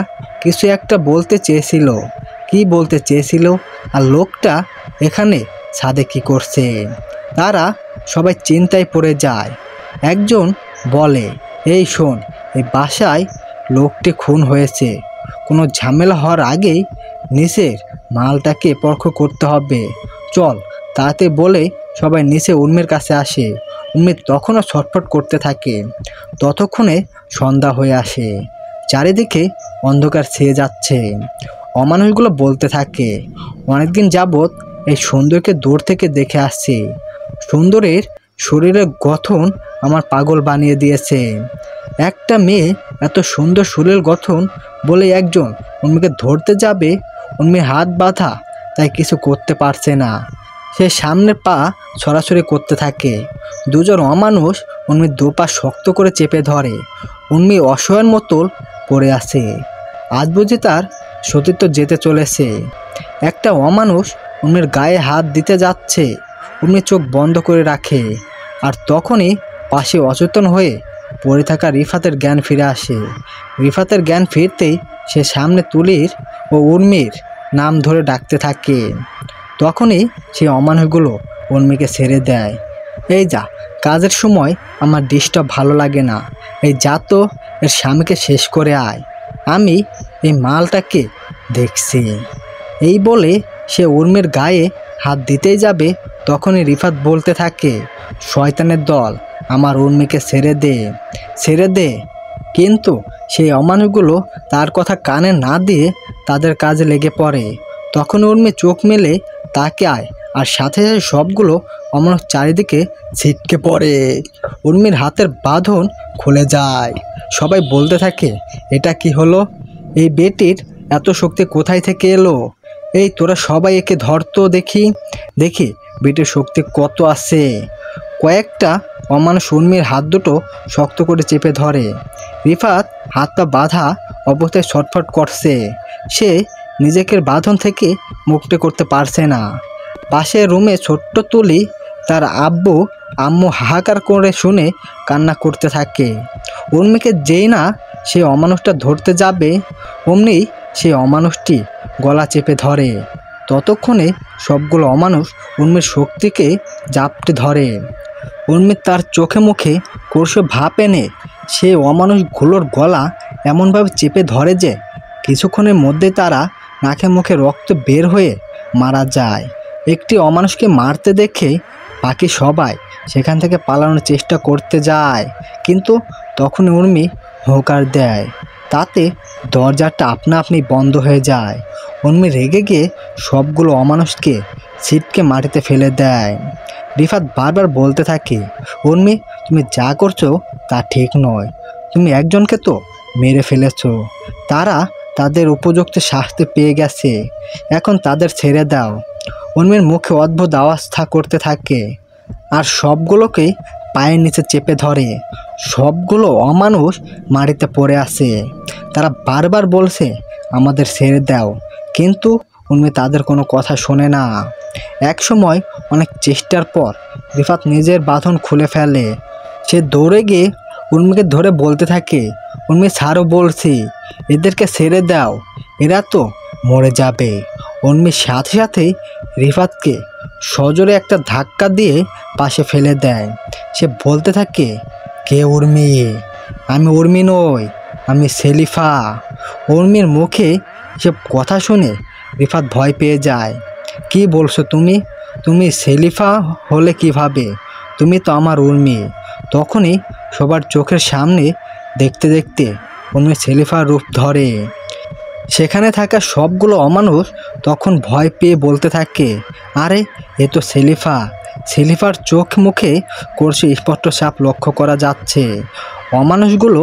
কিছু একটা বলতে চেয়েছিল, কি বলতে চেয়েছিল, আর লোকটা এখানে ছাদে কি করছে? তারা সবাই চিন্তায় পড়ে যায়। একজন বলে, এই শোন, এই বাসায় লোকটি খুন হয়েছে, কোনো ঝামেলা হওয়ার আগেই নিচের মালটাকে পরখ করতে হবে, চল তাতে। বলে সবাই নিচে উর্মির কাছে আসে। উর্মি তখনও ছটফট করতে থাকে। ততক্ষণে সন্ধ্যা হয়ে আসে, চারিদিকে অন্ধকার ছেয়ে যাচ্ছে। অমানুষগুলো বলতে থাকে, অনেকদিন যাবৎ এই সুন্দরকে দূর থেকে দেখে আসছি। সুন্দরের শরীরের গঠন আমার পাগল বানিয়ে দিয়েছে। একটা মেয়ে এত সুন্দর শরীর গঠন বলে একজন উর্মিকে ধরতে যাবে, উর্মির হাত বাঁধা, তাই কিছু করতে পারছে না। সে সামনের পা ছড়াছড়ি করতে থাকে। দুজন অমানুষ উর্মির দুপা শক্ত করে চেপে ধরে। উর্মি অসহায়ের মতো পড়ে আছে। আজ বুঝি তার সতীত্ব যেতে চলেছে। একটা অমানুষ উর্মির গায়ে হাত দিতে যাচ্ছে। উর্মি চোখ বন্ধ করে রাখে। আর তখনই পাশে অচেতন হয়ে পড়ে থাকা রিফাতের জ্ঞান ফিরে আসে। রিফাতের জ্ঞান ফিরতেই সে সামনে তুলির ও উর্মির নাম ধরে ডাকতে থাকে। তখনই সেই অমানুষগুলো উর্মিকে ছেড়ে দেয়। এই যা, কাজের সময় আমার ডিস্টার্ব ভালো লাগে না, এই যা তো এর স্বামীকে শেষ করে আয়, আমি এই মালটাকে দেখছি। এই বলে সে উর্মির গায়ে হাত দিতেই যাবে, তখনই রিফাত বলতে থাকে, শয়তানের দল, আমার উর্মিকে ছেড়ে দে, ছেড়ে দে। কিন্তু সেই অমানুষগুলো তার কথা কানে না দিয়ে তাদের কাজে লেগে পড়ে। তখন উর্মি চোখ মেলে তাকায় আর সাথে সাথে সবগুলো অমানুষ চারিদিকে ছিটকে পড়ে। উর্মির হাতের বাঁধন খুলে যায়। সবাই বলতে থাকে, এটা কি হলো? এই বেটির এত শক্তি কোথায় থেকে এলো? এই তোরা সবাই একে ধরতো, দেখি দেখি বেটির শক্তি কত আছে। কয়েকটা অমানুষ উর্মির হাত দুটো শক্ত করে চেপে ধরে। রিফাত হাত পা বাঁধা অবস্থায় ছটফট করছে। সে নিজেকে বাঁধন থেকে মুক্ত করতে পারছে না। পাশের রুমে ছোট্ট তুলি তার আব্বু আম্মু হাহাকার করে শুনে কান্না করতে থাকে। উর্মিকে যেই না সে অমানুষটা ধরতে যাবে, অমনি সে অমানুষটি গলা চেপে ধরে। ততক্ষণে সবগুলো অমানুষ উর্মির শক্তিকে জাপটে ধরে। উর্মি তার চোখে মুখে করছে ভাপ এনে সে অমানুষগুলোর গলা এমনভাবে চেপে ধরে যে কিছুক্ষণের মধ্যে তারা নাকে মুখে রক্ত বের হয়ে মারা যায়। একটি অমানুষকে মারতে দেখে বাকি সবাই সেখান থেকে পালানোর চেষ্টা করতে যায়, কিন্তু তখন উর্মি হুঙ্কার দেয়, তাতে দরজাটা আপনা আপনি বন্ধ হয়ে যায়। উর্মি রেগে গিয়ে সবগুলো অমানুষকে ছিটকে মাটিতে ফেলে দেয়। রিফাত বারবার বলতে থাকে, উর্মি তুমি যা করছো তা ঠিক নয়, তুমি একজনকে তো মেরে ফেলেছো, তারা তাদের উপযুক্ত শাস্তি পেয়ে গেছে, এখন তাদের ছেড়ে দাও। উর্মির মুখে অদ্ভুত আওয়াজ করতে থাকে আর সবগুলোকে পায়ের নিচে চেপে ধরে। সবগুলো অমানুষ মাটিতে পড়ে আছে। তারা বারবার বলছে, আমাদের ছেড়ে দাও, কিন্তু উর্মি তাদের কোনো কথা শোনে না। এক সময় অনেক চেষ্টার পর রিফাত নিজের বাঁধন খুলে ফেলে। সে দৌড়ে গিয়ে উর্মিকে ধরে বলতে থাকে, উর্মি ছাড়ো বলছি, এদেরকে ছেড়ে দাও, এরা তো মরে যাবে। উর্মির সাথে সাথে রিফাতকে সজোরে একটা ধাক্কা দিয়ে পাশে ফেলে দেয়। সে বলতে থাকে, কে উর্মি? আমি উর্মি নই, আমি সেলিফা। উর্মির মুখে এসব কথা শুনে রিফাত ভয় পেয়ে যায়। কি বলছো তুমি? তুমি সেলিফা হলে কিভাবে? তুমি তো আমার উর্মি। তখনই সবার চোখের সামনে দেখতে দেখতে উর্মি সেলিফার রূপ ধরে। সেখানে থাকা সবগুলো অমানুষ তখন ভয় পেয়ে বলতে থাকে, আরে এ তো সেলিফা। সেলিফার চোখ মুখে করছে স্পষ্ট ছাপ লক্ষ্য করা যাচ্ছে। অমানুষগুলো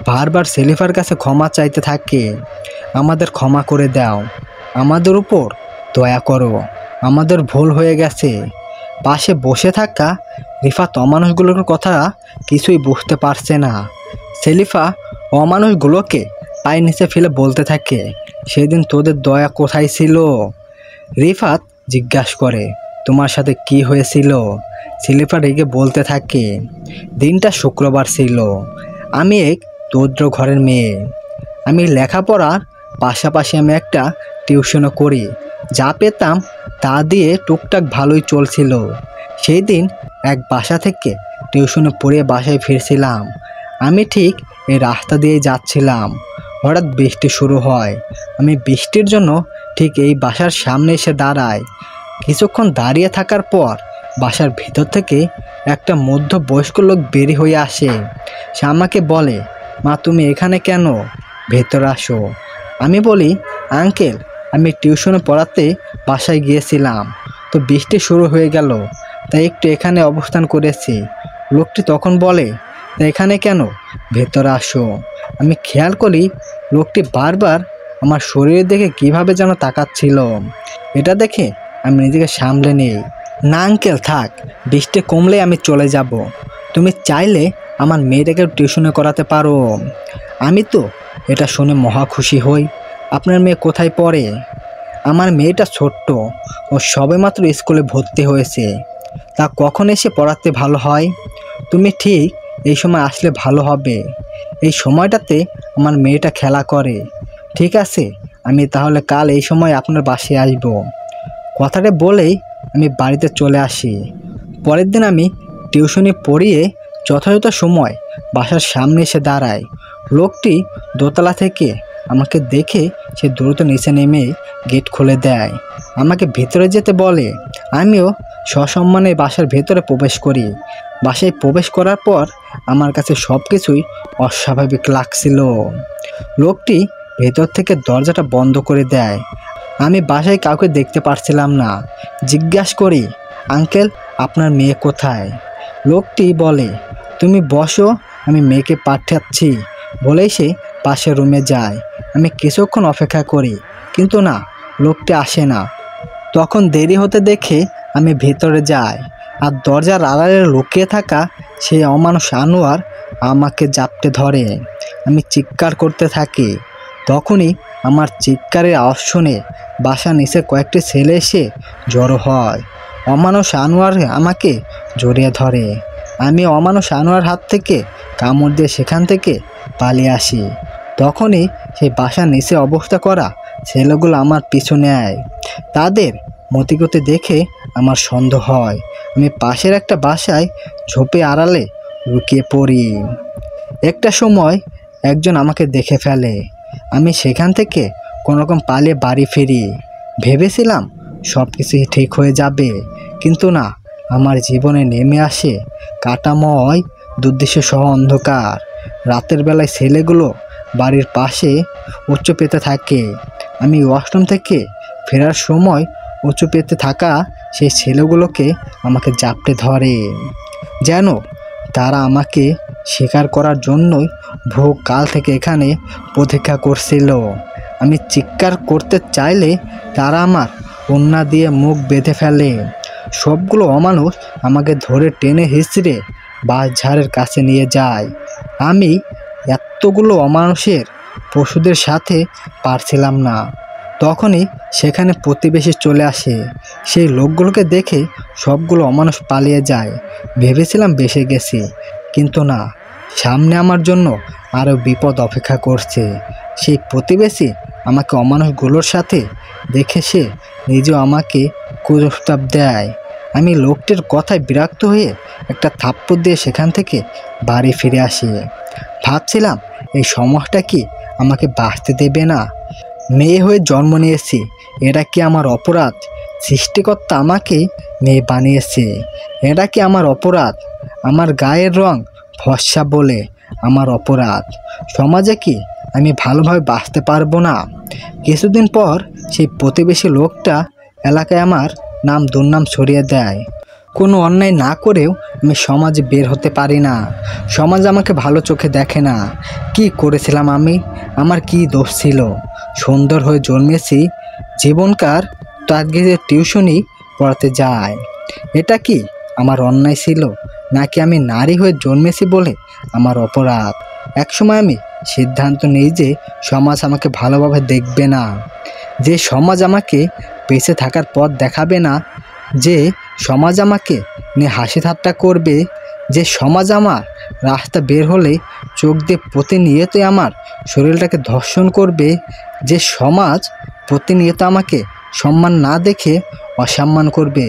বারবার সেলিফার কাছে ক্ষমা চাইতে থাকে, আমাদের ক্ষমা করে দাও, আমাদের উপর দয়া করো, আমাদের ভুল হয়ে গেছে। পাশে বসে থাকা রিফাত অমানুষগুলোর কথা কিছুই বুঝতে পারছে না। সেলিফা অমানুষগুলোকে পায়ের নিচে ফেলে বলতে থাকে, সেদিন তোদের দয়া কোথায় ছিল? রিফাত জিজ্ঞাসা করে, তোমার সাথে কি হয়েছিল? সেলিফা রেগে বলতে থাকে, দিনটা শুক্রবার ছিল, আমি এক দরিদ্র ঘরের মেয়ে, আমি লেখাপড়ার পাশাপাশি আমি একটা টিউশনও করি, যা পেতাম তা দিয়ে টুকটাক ভালোই চলছিল। সেই দিন এক বাসা থেকে টিউশনে পড়ে বাসায় ফিরছিলাম। আমি ঠিক এই রাস্তা দিয়ে যাচ্ছিলাম, হঠাৎ বৃষ্টি শুরু হয়। আমি বৃষ্টির জন্য ঠিক এই বাসার সামনে এসে দাঁড়াই। কিছুক্ষণ দাঁড়িয়ে থাকার পর বাসার ভিতর থেকে একটা মধ্যবয়স্ক লোক বেরিয়ে হয়ে আসে। সে আমাকে বলে, মা তুমি এখানে কেন? ভেতরে আসো। আমি বলি, আঙ্কেল আমি টিউশনে পড়াতে বাসায় গিয়েছিলাম, তো বৃষ্টি শুরু হয়ে গেল, তাই একটু এখানে অবস্থান করেছি। লোকটি তখন বলে, তা এখানে কেন? ভেতরে আসো। আমি খেয়াল করি লোকটি বারবার আমার শরীরের দিকে কীভাবে যেন তাকাচ্ছিল। এটা দেখে আমি নিজেকে সামলে নিই, না আঙ্কেল থাক, বৃষ্টি কমলে আমি চলে যাব, তুমি চাইলে আমার মেয়েটাকেও টিউশনে করাতে পারো। আমি তো এটা শুনে মহা খুশি হই। আপনার মেয়ে কোথায় পড়ে? আমার মেয়েটা ছোট্ট, ও সবেমাত্র স্কুলে ভর্তি হয়েছে, তা কখন এসে পড়াতে ভালো হয়? তুমি ঠিক এই সময় আসলে ভালো হবে। এই সময়টাতে আমার মেয়েটা খেলা করে। ঠিক আছে, আমি তাহলে কাল এই সময় আপনার বাসায় আসব। কথাটা বলেই আমি বাড়িতে চলে আসি। পরের দিন আমি টিউশনি পড়িয়ে যথাযথ সময় বাসার সামনে এসে দাঁড়াই। লোকটি দোতলা থেকে আমাকে দেখে সে দ্রুত নিচে নেমে গেট খুলে দেয়, আমাকে ভেতরে যেতে বলে। আমিও সসম্মানে বাসার ভেতরে প্রবেশ করি। বাসায় প্রবেশ করার পর আমার কাছে সব কিছুই অস্বাভাবিক লাগছিল। লোকটি ভেতর থেকে দরজাটা বন্ধ করে দেয়। আমি বাসায় কাউকে দেখতে পারছিলাম না। জিজ্ঞাসা করি, আঙ্কেল আপনার মেয়ে কোথায়? লোকটি বলে, তুমি বসো, আমি মেয়েকে পাঠাচ্ছি। বলেই সে পাশের রুমে যায়। আমি কিছুক্ষণ অপেক্ষা করি, কিন্তু না, লোকটি আসে না। তখন দেরি হতে দেখে আমি ভেতরে যাই, আর দরজার আড়ালে লুকিয়ে থাকা সেই অমানুষ আনোয়ার আমাকে জাপটে ধরে। আমি চিৎকার করতে থাকি। তখনই আমার চিৎকারের আওয়াজ শুনে বাসা নিচে কয়েকটি ছেলে এসে জড়ো হয়। অমানুষ আনোয়ার আমাকে জড়িয়ে ধরে। আমি অমানুষ আনোয়ার হাত থেকে কামড় দিয়ে সেখান থেকে পালিয়ে আসি। তখনই সেই বাসার নিচে অবস্থা করা ছেলেগুলো আমার পিছু নেয়। তাদের মতিগতি দেখে আমার সন্দেহ হয়। আমি পাশের একটা বাসায় ঝোপে আড়ালে লুকিয়ে পড়ি। একটা সময় একজন আমাকে দেখে ফেলে। আমি সেখান থেকে কোনোরকম পালিয়ে বাড়ি ফিরি। ভেবেছিলাম সব কিছুই ঠিক হয়ে যাবে, কিন্তু না, আমার জীবনে নেমে আসে কাটাময় দুর্দৃশ্য সহ অন্ধকার। রাতের বেলায় ছেলেগুলো বাড়ির পাশে উঁচু পেতে থাকে। আমি ওয়াশরুম থেকে ফেরার সময় উঁচু পেতে থাকা সেই ছেলেগুলোকে আমাকে জাপটে ধরে, যেন তারা আমাকে শিকার করার জন্যই বহু কাল থেকে এখানে প্রতীক্ষা করছিল। আমি চিৎকার করতে চাইলে তারা আমার ওড়না দিয়ে মুখ বেঁধে ফেলে। সবগুলো অমানুষ আমাকে ধরে টেনে হিঁচড়ে বাঁশঝাড়ের কাছে নিয়ে যায়। আমি এতগুলো অমানুষের পশুদের সাথে পারছিলাম না। তখনই সেখানে প্রতিবেশী চলে আসে। সেই লোকগুলোকে দেখে সবগুলো অমানুষ পালিয়ে যায়। ভেবেছিলাম বেঁচে গেছি, কিন্তু না, সামনে আমার জন্য আরও বিপদ অপেক্ষা করছে। সেই প্রতিবেশী আমাকে অমানুষগুলোর সাথে দেখে সে নিজেও আমাকে কুপ্রস্তাব দেয়। আমি লোকটির কথায় বিরক্ত হয়ে একটা থাপ্পড় দিয়ে সেখান থেকে বাড়ি ফিরে আসি। ভাবছিলাম এই সমাজটা কি আমাকে বাঁচতে দেবে না? মেয়ে হয়ে জন্ম নিয়েছি, এটা কি আমার অপরাধ? সৃষ্টিকর্তা আমাকে মেয়ে বানিয়েছে, এটা কি আমার অপরাধ? আমার গায়ের রং ফর্সা বলে আমার অপরাধ? সমাজে কি আমি ভালোভাবে বাঁচতে পারবো না? কিছুদিন পর সেই প্রতিবেশী লোকটা এলাকায় আমার নাম দুর্নাম ছড়িয়ে দেয়। কোনো অন্যায় না করেও আমি সমাজে বের হতে পারি না। সমাজ আমাকে ভালো চোখে দেখে না। কি করেছিলাম আমি? আমার কি দোষ ছিল? সুন্দর হয়ে জন্মেছি, জীবনকার তাগিদে টিউশনি পড়াতে যায়। এটা কি আমার অন্যায় ছিল, নাকি আমি নারী হয়ে জন্মেছি বলে আমার অপরাধ? একসময় আমি সিদ্ধান্ত নিই যে সমাজ আমাকে ভালোভাবে দেখবে না, যে সমাজ আমাকে বেঁচে থাকার পথ দেখাবে না, যে সমাজ আমাকে নিয়ে হাসি ঠাট্টা করবে, যে সমাজ আমার রাস্তা বের হলে চোখ দিয়ে প্রতিনিয়তই আমার শরীরটাকে ধর্ষণ করবে, যে সমাজ প্রতিনিয়ত আমাকে সম্মান না দেখে অসম্মান করবে,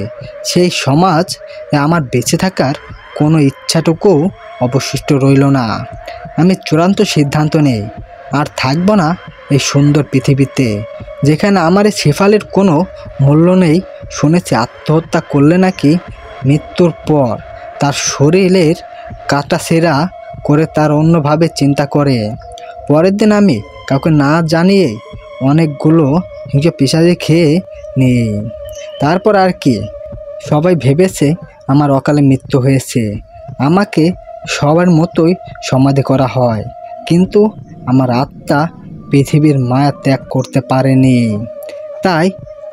সেই সমাজ আমার বেঁচে থাকার কোনো ইচ্ছাটুকুও অবশিষ্ট রইল না। আমি চূড়ান্ত সিদ্ধান্ত নেই, আর থাকবো না এই সুন্দর পৃথিবীতে, যেখানে আমার এই শেফালির কোনো মূল্য নেই। শুনেছি আত্মহত্যা করলে নাকি মৃত্যুর পর তার শরীরের কাটাছেঁড়া করে তার অন্যভাবে চিন্তা করে। পরের দিন আমি কাউকে না জানিয়ে অনেকগুলো হিংসে পিশাচি খেয়ে নিই। তারপর আর কি, সবাই ভেবেছে আমার অকালে মৃত্যু হয়েছে। আমাকে সবার মতোই সমাধি করা হয়, কিন্তু আমার আত্মা পৃথিবীর মায়া ত্যাগ করতে পারেনি। তাই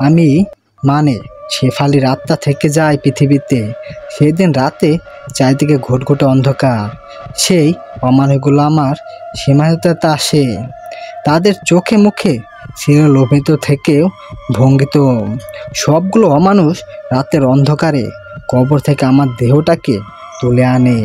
আমি শেফালির আত্মা থেকে যায় পৃথিবীতে। সেদিন রাতে চারিদিকে ঘুটঘুটে অন্ধকার। সেই অমানুষগুলো আমার সীমাহীনতাতে আসে। তাদের চোখে মুখে ছিল লোভিত থেকেও ভঙ্গিত। সবগুলো অমানুষ রাতের অন্ধকারে কবর থেকে আমার দেহটাকে তুলে আনে।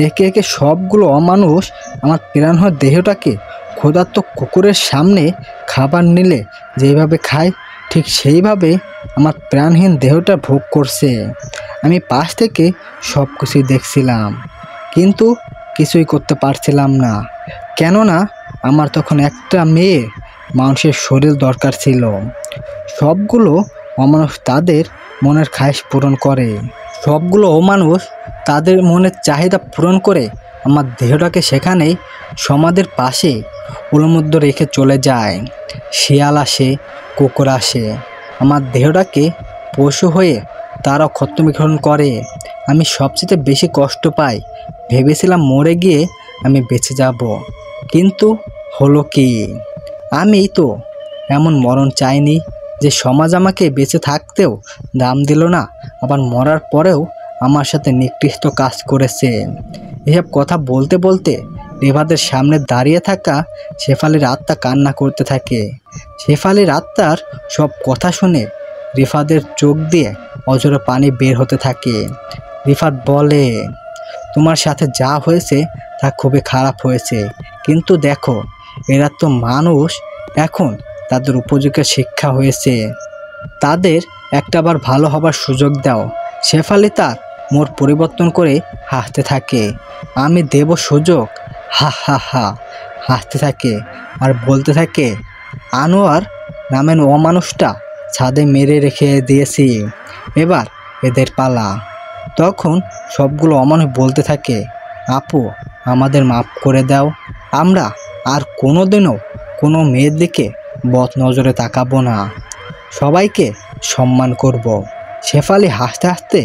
একে একে সবগুলো অমানুষ আমার প্রাণহীন দেহটাকে ক্ষুধার্ত কুকুরের সামনে খাবার নিলে যেভাবে খায় ঠিক সেইভাবে আমার প্রাণহীন দেহটা ভোগ করছে। আমি পাশ থেকে সব কিছুই দেখছিলাম, কিন্তু কিছুই করতে পারছিলাম না, কেননা আমার তখন একটা মেয়ে মানুষের শরীর দরকার ছিল। সবগুলো অমানুষ তাদের মনের খায়েশ পূরণ করে, সবগুলো অমানুষ তাদের মনের চাহিদা পূরণ করে আমার দেহটাকে সেখানেই সমাধির পাশে উলমুদ্দ রেখে চলে যায়। শিয়াল আসে, কুকুর আসে, আমার দেহটাকে পশু হয়ে তারাও ক্ষতবিক্ষণ করে। আমি সবচেয়ে বেশি কষ্ট পাই, ভেবেছিলাম মরে গিয়ে আমি বেঁচে যাব, কিন্তু হলো কি, আমি তো এমন মরণ চাইনি যে সমাজ আমাকে বেঁচে থাকতেও দাম দিল না, আবার মরার পরেও আমার সাথে নিকৃষ্ট কাজ করেছে। এসব কথা বলতে বলতে রেফাদের সামনে দাঁড়িয়ে থাকা শেফালির আত্মা কান্না করতে থাকে। শেফালির আত্মার সব কথা শুনে রিফাদের চোখ দিয়ে অঝরে পানি বের হতে থাকে। রিফাত বলে, তোমার সাথে যা হয়েছে তা খুবই খারাপ হয়েছে, কিন্তু দেখো এরা তো মানুষ, এখন তাদের উপযোগী শিক্ষা হয়েছে, তাদের একটাবার ভালো হবার সুযোগ দাও। শেফালি তার মোড় পরিবর্তন করে হাসতে থাকে। আমি দেব সুযোগ, হা হা হা হাসতে থাকে আর বলতে থাকে, আনোয়ার নামের অমানুষটা ছাদে মেরে রেখে দিয়েছি, এবার এদের পালা। তখন সবগুলো অমানুষ বলতে থাকে, আপু আমাদের মাফ করে দাও, আমরা আর কোনোদিনও কোনো মেয়ের দিকে বদ নজরে তাকাবো না, সবাইকে সম্মান করব। শেফালি হাসতে হাসতে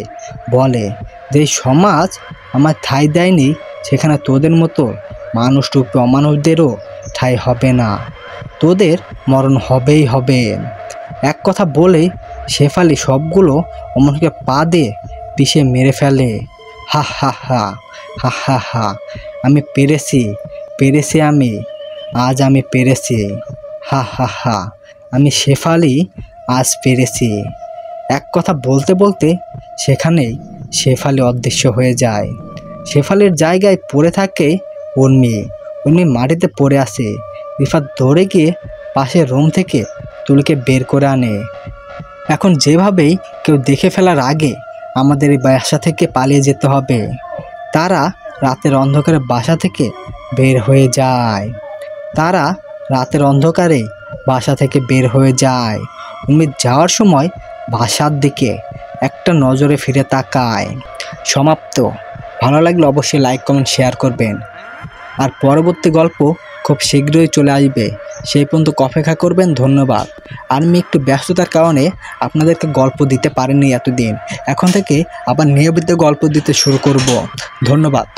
বলে, যে সমাজ আমার ঠাঁই দেয়নি সেখানে তোদের মতো মানুষরূপী অমানুষদেরও ঠাঁই হবে না, তোদের মরণ হবেই হবে। এক কথা বলে শেফালি সবগুলো অমানুষকে পা দিয়ে পিষে মেরে ফেলে। হা হা হা হা হা হা, আমি পেরেছি, পেরেছি আমি, আজ আমি পেরেছি, হা হা হা, আমি শেফালি আজ পেরেছি। এক কথা বলতে বলতে সেখানেই শেফালি অদৃশ্য হয়ে যায়। শেফালির জায়গায় পড়ে থাকে উর্মি। উর্মি মাটিতে পড়ে আসে। রিফাত দৌড়ে গিয়ে পাশের রুম থেকে তুলিকে বের করে আনে। এখন যেভাবেই কেউ দেখে ফেলার আগে আমাদের এই বাসা থেকে পালিয়ে যেতে হবে। তারা রাতের অন্ধকারে বাসা থেকে বের হয়ে যায়। তারা রাতের অন্ধকারে বাসা থেকে বের হয়ে যায়। উর্মি যাওয়ার সময় বাসার দিকে একটা নজরে ফিরে তাকায়। সমাপ্ত। ভালো লাগলে অবশ্যই লাইক কমেন্ট শেয়ার করবেন। আর পরবর্তী গল্প খুব শীঘ্রই চলে আসবে, সেই পর্যন্ত অপেক্ষা করবেন। ধন্যবাদ। আর আমি একটু ব্যস্ততার কারণে আপনাদেরকে গল্প দিতে পারিনি এতদিন, এখন থেকে আবার নিয়মিত গল্প দিতে শুরু করব। ধন্যবাদ।